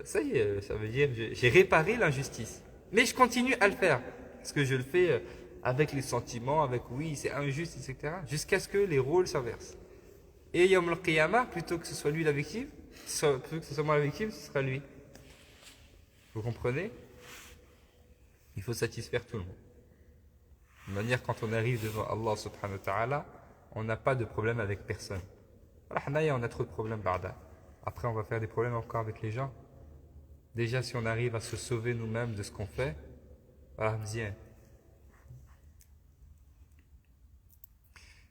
ça y est, ça veut dire j'ai réparé l'injustice. Mais je continue à le faire, parce que je le fais avec les sentiments, avec oui, c'est injuste, etc. Jusqu'à ce que les rôles s'inversent. Et Yawm al-Qiyamah, plutôt que ce soit lui la victime, plutôt que ce soit moi la victime, ce sera lui. Vous comprenez? Il faut satisfaire tout le monde. De manière, quand on arrive devant Allah subhanahu wa ta'ala, on n'a pas de problème avec personne. On a trop de problèmes, barda. Après, on va faire des problèmes encore avec les gens. Déjà, si on arrive à se sauver nous-mêmes de ce qu'on fait, bien.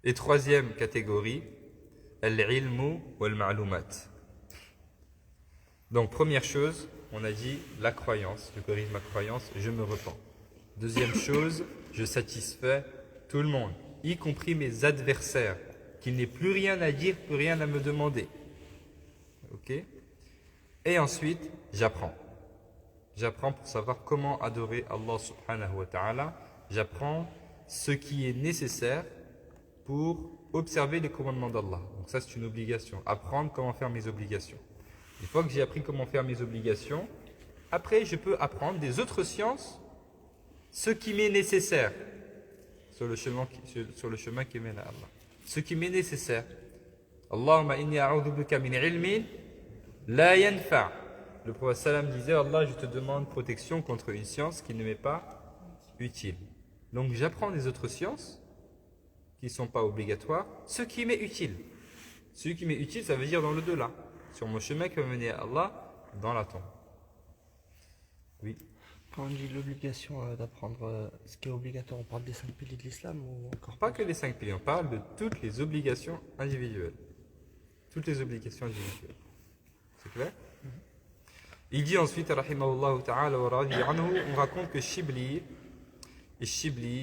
Et troisième catégorie, al-ilmu wal-ma'lumat. Donc, première chose, on a dit la croyance. Je corrige ma croyance, je me repens. Deuxième chose, je satisfais tout le monde, y compris mes adversaires, qu'il n'ait plus rien à dire, plus rien à me demander. Ok? Et ensuite, j'apprends. J'apprends pour savoir comment adorer Allah subhanahu wa ta'ala. J'apprends ce qui est nécessaire pour observer les commandements d'Allah. Donc ça, c'est une obligation. Apprendre comment faire mes obligations. Une fois que j'ai appris comment faire mes obligations, après, je peux apprendre des autres sciences, ce qui m'est nécessaire sur le chemin qui mène à Allah. Ce qui m'est nécessaire. Allahumma inni a'udhu bika min ilmin la yanfa'. Le prophète sallam disait, Allah, je te demande protection contre une science qui ne m'est pas utile. Donc j'apprends des autres sciences qui ne sont pas obligatoires, ce qui m'est utile. Ce qui m'est utile, ça veut dire dans le delà. sur mon chemin qui va mener à Allah dans la tombe. Oui. Quand on dit l'obligation d'apprendre ce qui est obligatoire, on parle des 5 piliers de l'islam ou encore Pas que les 5 piliers, on parle de toutes les obligations individuelles. Toutes les obligations individuelles. C'est clair? Il dit ensuite, rahimahullah ta'ala wa radiya anhu, on raconte que Shibli,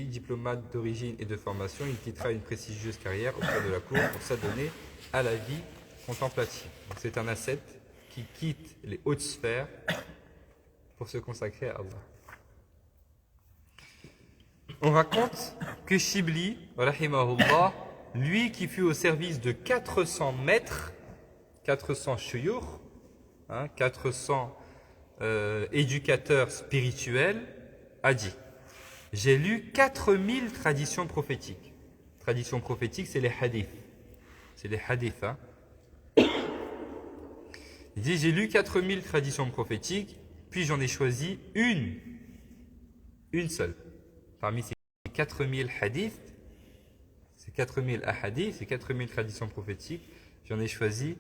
diplomate d'origine et de formation, il quittera une prestigieuse carrière auprès de la cour pour s'adonner à la vie contemplative. Donc c'est un ascète qui quitte les hautes sphères pour se consacrer à Allah. On raconte que Shibli, rahimahullah, lui qui fut au service de 400 maîtres, 400 shuyukh, 400 éducateurs spirituels, a dit: j'ai lu 4000 traditions prophétiques. Traditions prophétiques, c'est les hadiths. C'est les hadiths. Il dit: j'ai lu 4000 traditions prophétiques, puis j'en ai choisi une seule. Parmi ces 4000 hadiths, ces 4000 ahadiths, ces 4000 traditions prophétiques, j'en ai choisi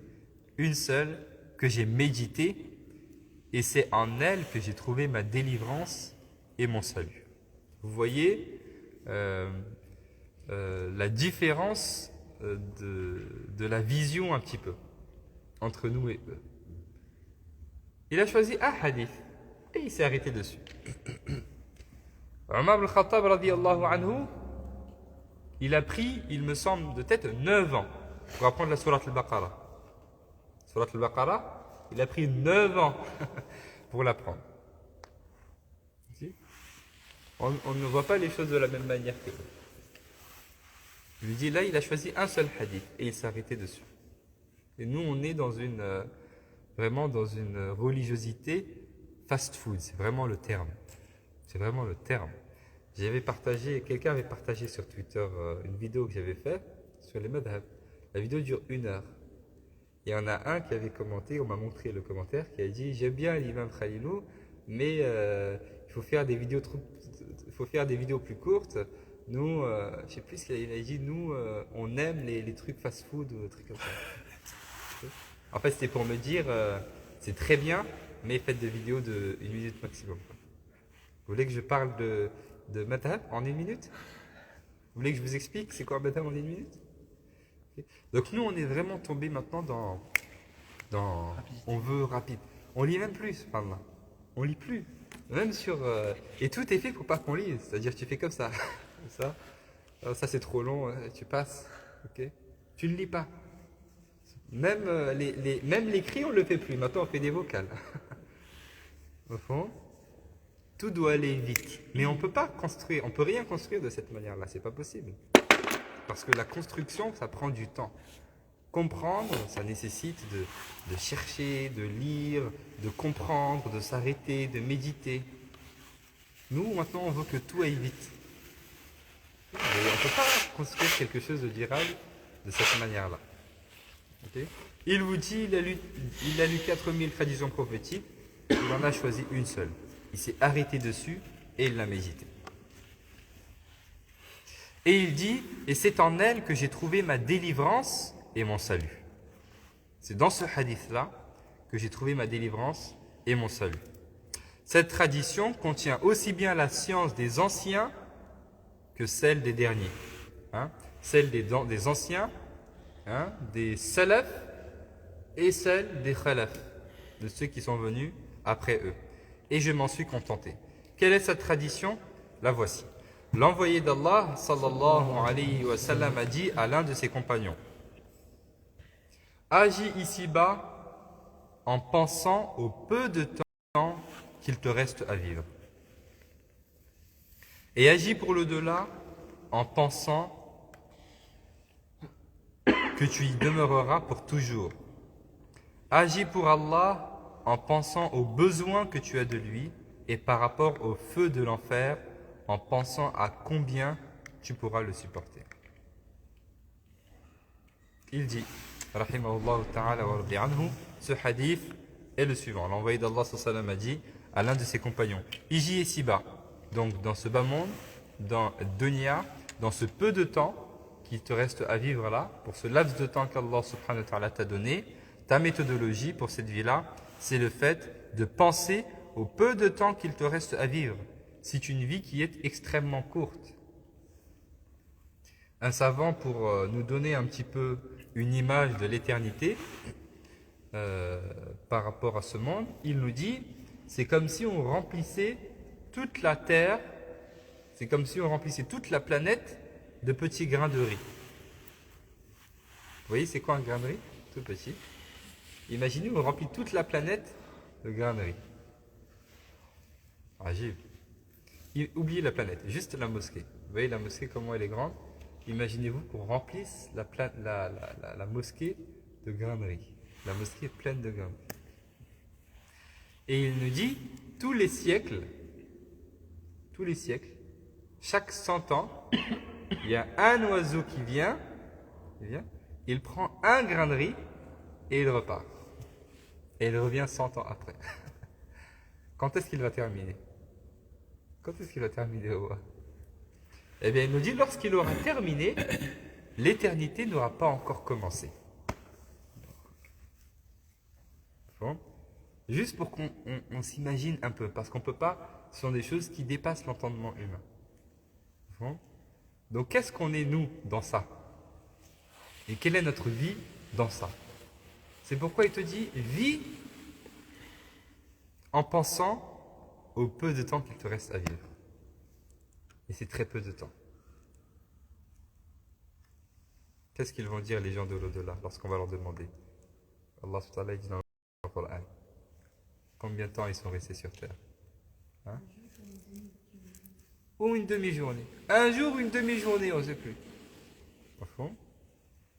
une seule que j'ai méditée, et c'est en elle que j'ai trouvé ma délivrance et mon salut. Vous voyez la différence de la vision un petit peu entre nous et eux. Il a choisi un hadith et il s'est arrêté dessus. Omar ibn Khattab radiyallahu anhu, il a pris, il me semble, de tête 9 ans pour apprendre la sourate al-Baqarah. Sourate al-Baqarah, il a pris 9 ans pour l'apprendre. On ne voit pas les choses de la même manière que eux. Je lui dis, là, il a choisi un seul hadith et il s'est arrêté dessus. Et nous, on est dans vraiment dans une religiosité fast-food. C'est vraiment le terme. C'est vraiment le terme. Quelqu'un avait partagé sur Twitter une vidéo que j'avais faite sur les madhab. La vidéo dure 1 heure. Et il y en a un qui avait commenté, on m'a montré le commentaire, qui a dit: j'aime bien l'imam Khalilou, mais il faut faire des vidéos plus courtes. Nous, je ne sais plus ce qu'il a dit, nous, on aime les trucs fast-food ou des trucs comme ça. En fait, c'était pour me dire, c'est très bien, mais faites des vidéos de 1 minute maximum. Vous voulez que je parle de madhab en 1 minute? Vous voulez que je vous explique c'est quoi madhab en 1 minute? Okay. Donc nous, on est vraiment tombé maintenant dans on veut rapide. On lit même plus, subhanallah. On lit plus. Même sur... et tout est fait pour pas qu'on lise. C'est-à-dire tu fais comme ça. ça. Ça c'est trop long, tu passes. Okay. Tu ne lis pas. Même l'écrit, on ne le fait plus. Maintenant, on fait des vocales. Au fond, tout doit aller vite. Mais on ne peut pas construire, on ne peut rien construire de cette manière-là. C'est pas possible. Parce que la construction, ça prend du temps. Comprendre, ça nécessite de chercher, de lire, de comprendre, de s'arrêter, de méditer. Nous, maintenant, on veut que tout aille vite. Et on ne peut pas construire quelque chose de durable de cette manière-là. Okay. Il vous dit, il a lu 4000 traditions prophétiques, il en a choisi une seule. Il s'est arrêté dessus et il l'a médité. Et il dit, et c'est en elle que j'ai trouvé ma délivrance et mon salut. C'est dans ce hadith-là que j'ai trouvé ma délivrance et mon salut. Cette tradition contient aussi bien la science des anciens que celle des derniers. Celle des anciens, des salaf, et celle des khalaf, de ceux qui sont venus après eux. Et je m'en suis contenté. Quelle est cette tradition? La voici. L'envoyé d'Allah, sallallahu alayhi wa sallam, a dit à l'un de ses compagnons: agis ici-bas en pensant au peu de temps qu'il te reste à vivre. Et agis pour l'au-delà en pensant que tu y demeureras pour toujours. Agis pour Allah en pensant aux besoins que tu as de lui et par rapport au feu de l'enfer en pensant à combien tu pourras le supporter. Il dit, rahimahullah ta'ala wa radi anhu, ce hadith est le suivant. L'envoyé d'Allah sallallahu alayhi wa sallam a dit à l'un de ses compagnons: ici et ci-bas, donc dans ce bas monde, dans dunya, dans ce peu de temps qu'il te reste à vivre là, pour ce laps de temps qu'Allah subhanahu wa ta'ala t'a donné, ta méthodologie pour cette vie-là, c'est le fait de penser au peu de temps qu'il te reste à vivre. C'est une vie qui est extrêmement courte. Un savant, pour nous donner un petit peu une image de l'éternité par rapport à ce monde, il nous dit, c'est comme si on remplissait toute la terre, c'est comme si on remplissait toute la planète de petits grains de riz. Vous voyez, c'est quoi un grain de riz? Tout petit. Imaginez, on remplit toute la planète de grains de riz. Agib. Oubliez la planète, juste la mosquée. Vous voyez la mosquée, comment elle est grande? Imaginez-vous qu'on remplisse la mosquée de grains de riz. La mosquée est pleine de grains de riz. Et il nous dit, tous les siècles, chaque 100 ans, il y a un oiseau qui vient, il prend un grain de riz et il repart. Et il revient 100 ans après. Quand est-ce qu'il va terminer? Quand est-ce qu'il va terminer au roi? Eh bien, il nous dit, lorsqu'il aura terminé, l'éternité n'aura pas encore commencé. Bon. Juste pour qu'on s'imagine un peu, parce qu'on ne peut pas, ce sont des choses qui dépassent l'entendement humain. Bon. Donc, qu'est-ce qu'on est, nous, dans ça? Et quelle est notre vie dans ça? C'est pourquoi il te dit, vis en pensant au peu de temps qu'il te reste à vivre. Et c'est très peu de temps. Qu'est-ce qu'ils vont dire les gens de l'au-delà lorsqu'on va leur demander? Allah subhanahu wa ta'ala dit dans le Coran, combien de temps ils sont restés sur terre? Hein? Ou une demi-journée. Un jour ou une demi-journée, on ne sait plus. Au fond,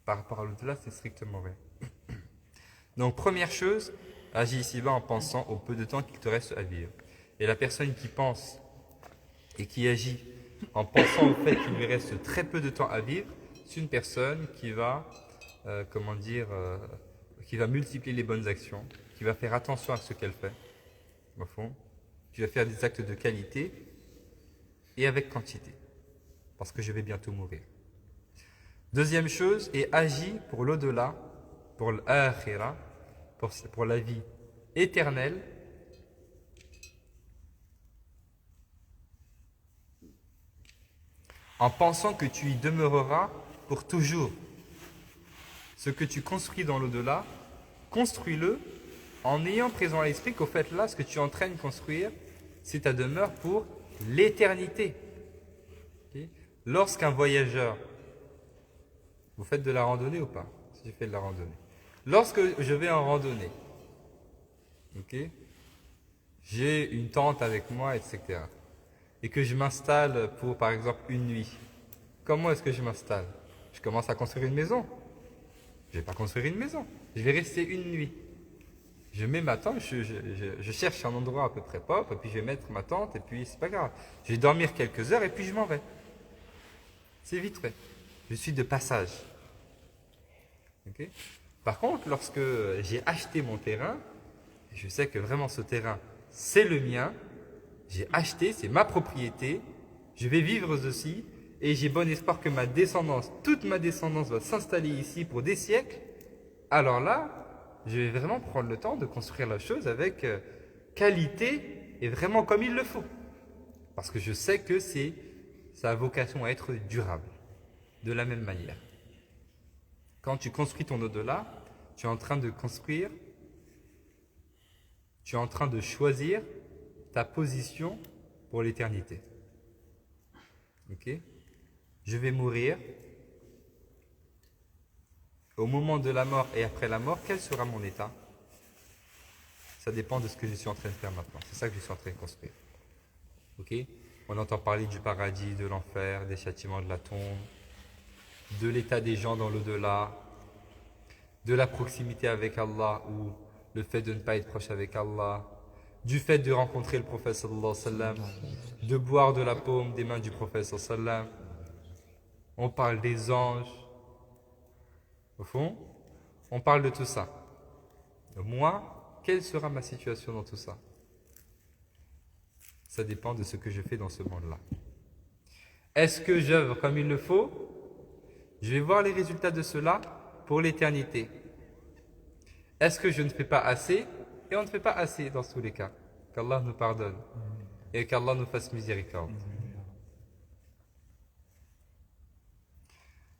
par rapport à l'au-delà, c'est strictement vrai. Donc, première chose, agis ici-bas en pensant au peu de temps qu'il te reste à vivre. Et la personne qui pense et qui agit en pensant au fait qu'il lui reste très peu de temps à vivre, c'est une personne qui va, qui va multiplier les bonnes actions, qui va faire attention à ce qu'elle fait, au fond, qui va faire des actes de qualité et avec quantité, parce que je vais bientôt mourir. Deuxième chose, et agis pour l'au-delà, pour l'akhira, pour la vie éternelle, en pensant que tu y demeureras pour toujours. Ce que tu construis dans l'au-delà, construis-le en ayant présent à l'esprit qu'au fait là, ce que tu es en train de construire, c'est ta demeure pour l'éternité. Okay? Lorsqu'un voyageur, vous faites de la randonnée ou pas? Si je fais de la randonnée. Lorsque je vais en randonnée, okay, j'ai une tente avec moi, etc. Et que je m'installe pour, par exemple, une nuit. Comment est-ce que je m'installe? Je commence à construire une maison. Je ne vais pas construire une maison. Je vais rester une nuit. Je mets ma tente, je cherche un endroit à peu près propre, et puis je vais mettre ma tente, et puis c'est pas grave. Je vais dormir quelques heures, et puis je m'en vais. C'est vite fait. Je suis de passage. Okay? Par contre, lorsque j'ai acheté mon terrain, je sais que vraiment ce terrain, c'est le mien, j'ai acheté, c'est ma propriété, je vais vivre aussi, et j'ai bon espoir que ma descendance, toute ma descendance va s'installer ici pour des siècles, alors là, je vais vraiment prendre le temps de construire la chose avec qualité et vraiment comme il le faut. Parce que je sais que ça a vocation à être durable, de la même manière. Quand tu construis ton au-delà, tu es en train de construire, tu es en train de choisir ta position pour l'éternité. Ok? Je vais mourir. Au moment de la mort et après la mort, quel sera mon état? Ça dépend de ce que je suis en train de faire maintenant. C'est ça que je suis en train de construire. Ok? On entend parler du paradis, de l'enfer, des châtiments de la tombe, de l'état des gens dans l'au-delà, de la proximité avec Allah ou le fait de ne pas être proche avec Allah, du fait de rencontrer le prophète sallallahu alayhi wa sallam, de boire de la paume des mains du prophète sallallahu alayhi wa sallam. On parle des anges. Au fond, on parle de tout ça. Moi, quelle sera ma situation dans tout ça? Ça dépend de ce que je fais dans ce monde-là. Est-ce que j'œuvre comme il le faut? Je vais voir les résultats de cela pour l'éternité. Est-ce que je ne fais pas assez? Et on ne fait pas assez dans tous les cas. Qu'Allah nous pardonne et qu'Allah nous fasse miséricorde.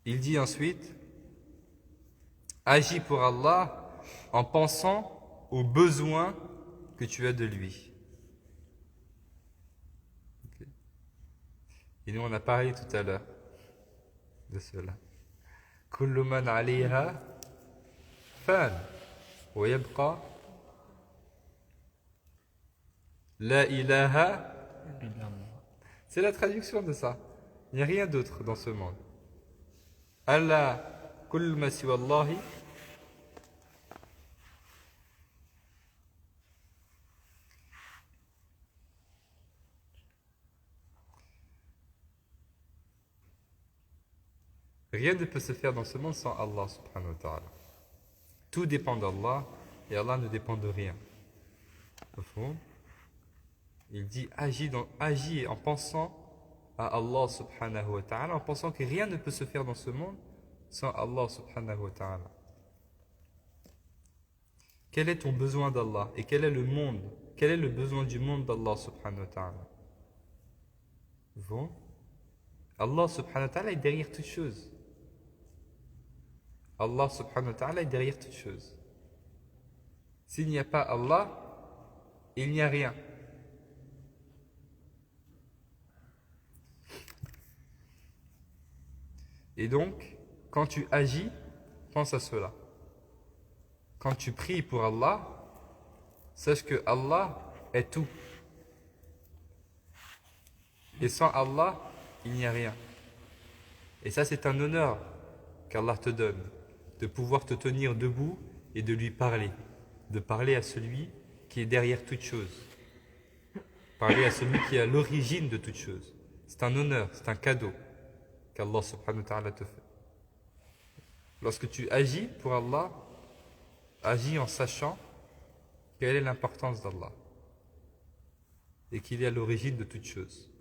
Il dit ensuite, agis pour Allah en pensant aux besoins que tu as de lui. Okay. Et nous on a parlé tout à l'heure de cela. Kullu man 'alayha fan wa yabqa la ilaha. C'est la traduction de ça. Il n'y a rien d'autre dans ce monde. Allah kull ma siwa Allahi rien ne peut se faire dans ce monde sans Allah subhanahu wa ta'ala. Tout dépend d'Allah et Allah ne dépend de rien. Au fond, il dit agis en pensant à Allah subhanahu wa ta'ala, en pensant que rien ne peut se faire dans ce monde sans Allah subhanahu wa ta'ala. Quel est ton besoin d'Allah et quel est le monde? Quel est le besoin du monde d'Allah subhanahu wa ta'ala? Bon. Allah subhanahu wa ta'ala est derrière toute chose. Allah subhanahu wa ta'ala est derrière toute chose. S'il n'y a pas Allah, il n'y a rien. Et donc, quand tu agis, pense à cela. Quand tu pries pour Allah, sache que Allah est tout. Et sans Allah, il n'y a rien. Et ça, c'est un honneur qu'Allah te donne, de pouvoir te tenir debout et de lui parler. De parler à celui qui est derrière toute chose. Parler à celui qui est à l'origine de toute chose. C'est un honneur, c'est un cadeau qu'Allah subhanahu wa ta'ala te fait. Lorsque tu agis pour Allah, agis en sachant quelle est l'importance d'Allah et qu'il est à l'origine de toute chose.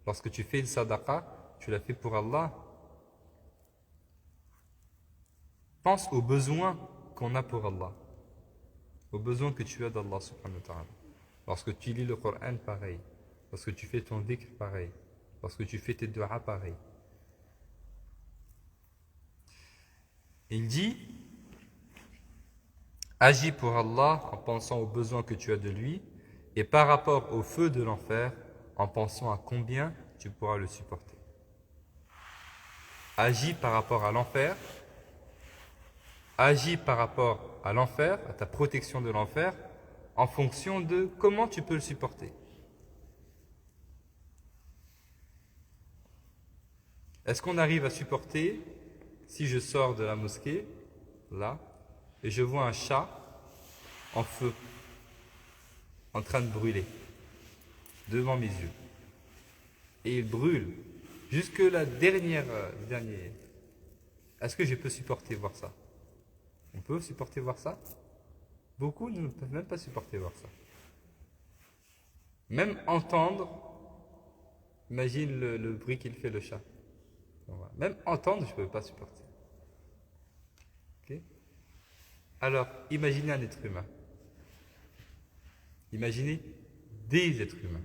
Lorsque tu fais une sadaqa, tu l'as fait pour Allah. Pense aux besoins qu'on a pour Allah, aux besoins que tu as d'Allah subhanahu wa ta'ala. Lorsque tu lis le Coran, pareil. Lorsque tu fais ton dhikr, pareil. Lorsque tu fais tes du'as, pareil. Il dit, agis pour Allah en pensant aux besoins que tu as de lui et par rapport au feu de l'enfer en pensant à combien tu pourras le supporter. Agis par rapport à l'enfer, agis par rapport à l'enfer, à ta protection de l'enfer, en fonction de comment tu peux le supporter. Est-ce qu'on arrive à supporter si je sors de la mosquée, là, et je vois un chat en feu, en train de brûler, devant mes yeux. Et il brûle jusque la dernière. Est-ce que je peux supporter voir ça? On peut supporter voir ça? Beaucoup ne peuvent même pas supporter voir ça. Même entendre, imagine le bruit qu'il fait le chat. Même entendre, je ne peux pas supporter. Okay? Alors, imaginez un être humain. Imaginez des êtres humains.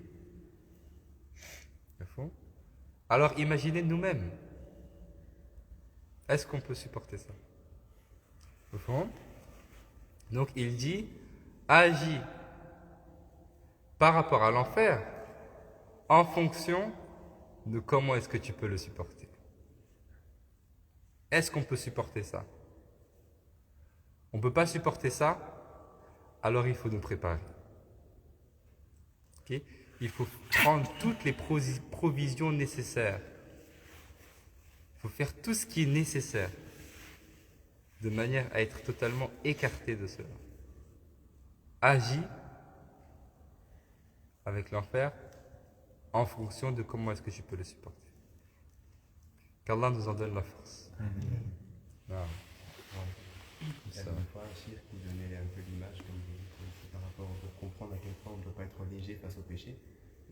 Alors, imaginez nous-mêmes. Est-ce qu'on peut supporter ça? Au fond. Donc, il dit, agis par rapport à l'enfer en fonction de comment est-ce que tu peux le supporter. Est-ce qu'on peut supporter ça? On ne peut pas supporter ça, alors il faut nous préparer. Okay? Il faut prendre toutes les provisions nécessaires. Il faut faire tout ce qui est nécessaire, de manière à être totalement écarté de cela. Agis avec l'enfer en fonction de comment est-ce que tu peux le supporter. Qu'Allah nous en donne la force. Ah. Ça me fois aussi vous donner un peu l'image, comme vous dites, c'est par rapport pour comprendre à quel point on ne peut pas être léger face au péché.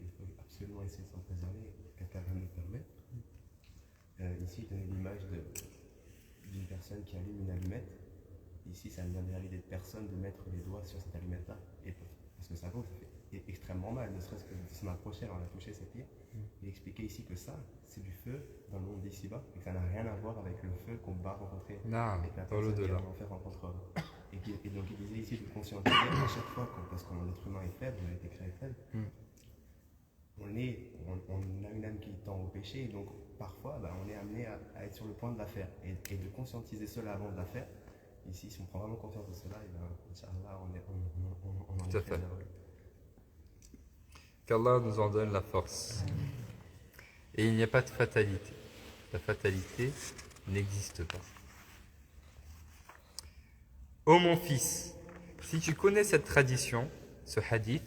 Il faut absolument essayer de s'en préserver, qu'Allah nous permet. Ici, il donnait l'image d'une personne qui allume une allumette Ici, ça ne vient d'arriver de personne de mettre les doigts sur cette allumette-là. Parce que ça vaut, ça fait extrêmement mal, ne serait-ce que de se m'approcher, on a touché ses pieds. Il expliquait ici que ça, c'est du feu dans le monde d'ici-bas, et que ça n'a rien à voir avec le feu qu'on va rencontrer. Non, Avec la dans personne qui l'au-delà. en enfer rencontrera. Et donc il disait ici de conscientiser à chaque fois, parce que l'être humain est faible, on a été créé faible, on a une âme qui tend au péché, et donc parfois on est amené à être sur le point de la faire. Et de conscientiser cela avant de la faire, ici, si on prend vraiment conscience de cela, et Inch'Allah, on en Tout à est fait. très heureux. Qu'Allah nous en donne la force. Et il n'y a pas de fatalité. La fatalité n'existe pas. Ô mon fils, si tu connais cette tradition, ce hadith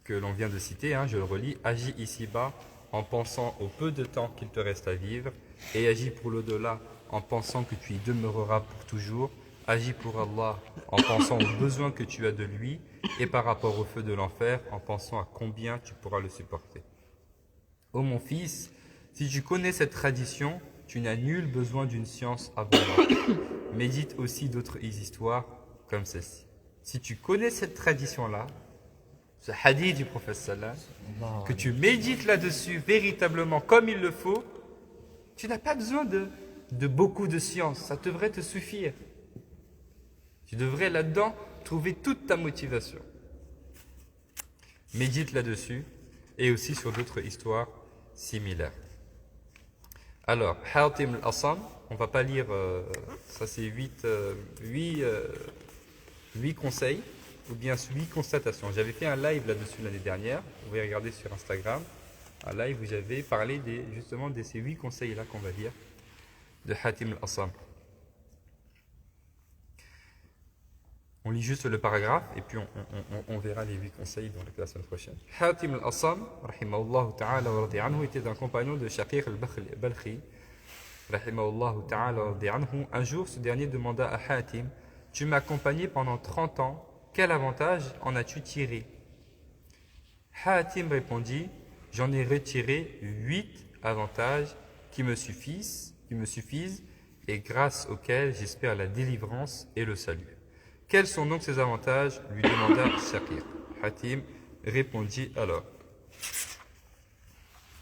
que l'on vient de citer, je le relis, agis ici-bas en pensant au peu de temps qu'il te reste à vivre et agis pour l'au-delà en pensant que tu y demeureras pour toujours. Agis pour Allah en pensant aux besoins que tu as de lui et par rapport au feu de l'enfer en pensant à combien tu pourras le supporter. Ô mon fils, si tu connais cette tradition, tu n'as nul besoin d'une science abondante. Médite aussi d'autres histoires comme celle-ci. Si tu connais cette tradition-là, ce hadith du prophète sallam, que tu médites là-dessus véritablement comme il le faut, tu n'as pas besoin de beaucoup de science, ça devrait te suffire. Tu devrais là-dedans trouver toute ta motivation. Médite là-dessus et aussi sur d'autres histoires similaires. Alors, Hatim al-Assam, on ne va pas lire, ça c'est 8 conseils ou bien 8 constatations. J'avais fait un live là-dessus l'année dernière, vous pouvez regarder sur Instagram, un live où j'avais parlé justement de ces 8 conseils-là qu'on va lire de Hatim al-Assam. On lit juste le paragraphe et puis on verra les 8 conseils dans la semaine prochaine. Hatim al-Assam, rahimahullah ta'ala wa radi anhu, était un compagnon de Shaqiq al-Balkhi, rahimahullah ta'ala wa radi anhu. Un jour, ce dernier demanda à Hatim, « Tu m'as accompagné pendant 30 ans, quel avantage en as-tu tiré ?» Hatim répondit, « J'en ai retiré 8 avantages qui me suffisent et grâce auxquels j'espère la délivrance et le salut. » Quels sont donc ces avantages lui demanda Shaqiq. Hatim répondit alors.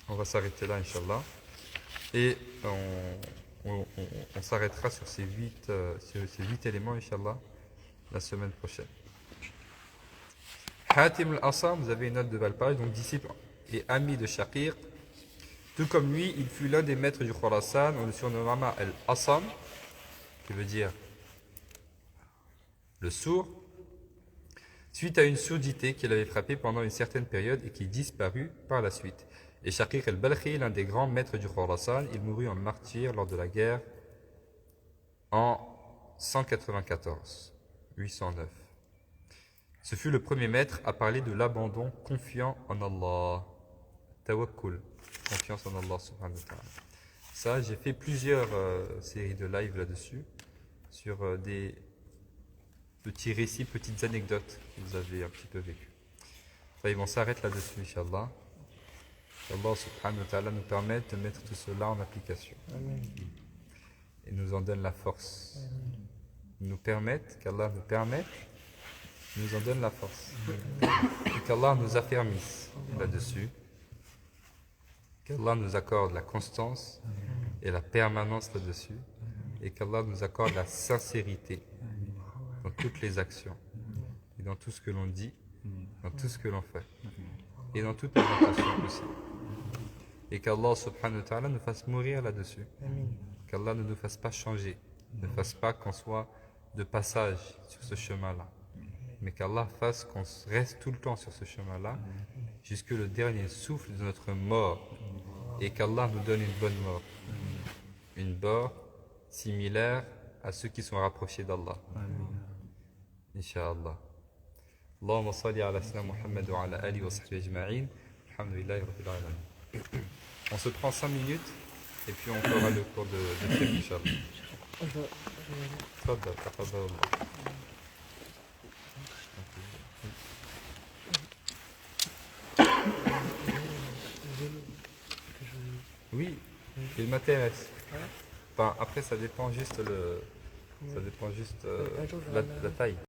On va s'arrêter là, Inch'Allah. Et on s'arrêtera sur ces 8 éléments, Inch'Allah, la semaine prochaine. Hatim al-Assam, vous avez une note de bas de page, donc disciple et ami de Shaqiq. Tout comme lui, il fut l'un des maîtres du Khurasan, on le surnomme al-Assam, qui veut dire le sourd, suite à une surdité qui l'avait frappé pendant une certaine période et qui disparut par la suite. Et Shaqiq al-Balkhi, l'un des grands maîtres du Khurasan, il mourut en martyr lors de la guerre en 194, 809. Ce fut le premier maître à parler de l'abandon confiant en Allah. Tawakkul, confiance en Allah subhanahu wa ta'ala. Ça, j'ai fait plusieurs séries de live là-dessus, sur des petits récits, petites anecdotes que vous avez un petit peu vécues. On s'arrête là-dessus, Inch'Allah. Allah subhanahu wa ta'ala nous permette de mettre tout cela en application. Amen. Et nous en donne la force. Nous permette, qu'Allah nous permette, nous en donne la force. Et qu'Allah nous affermisse là-dessus. Qu'Allah nous accorde la constance et la permanence là-dessus. Et qu'Allah nous accorde la sincérité dans toutes les actions et dans tout ce que l'on dit, dans tout ce que l'on fait et dans toute orientation aussi. Et qu'Allah subhanahu wa ta'ala nous fasse mourir là-dessus. Qu'Allah ne nous fasse pas changer, ne fasse pas qu'on soit de passage sur ce chemin-là, mais qu'Allah fasse qu'on reste tout le temps sur ce chemin-là jusque le dernier souffle de notre mort, et qu'Allah nous donne une bonne mort, une mort similaire à ceux qui sont rapprochés d'Allah. Inch'Allah. Allahumma salli ala sayyidina Muhammad wa ala alihi wa sahbihi ajma'in. Alhamdulillahi rabbil alamin. On se prend 5 minutes et puis on fera le cours de fiqh, Inch'Allah. Tfaddal, tafadal Allah. Oui, il m'intéresse. Enfin, après, ça dépend juste Ça dépend juste Un jour, je la ramène. taille.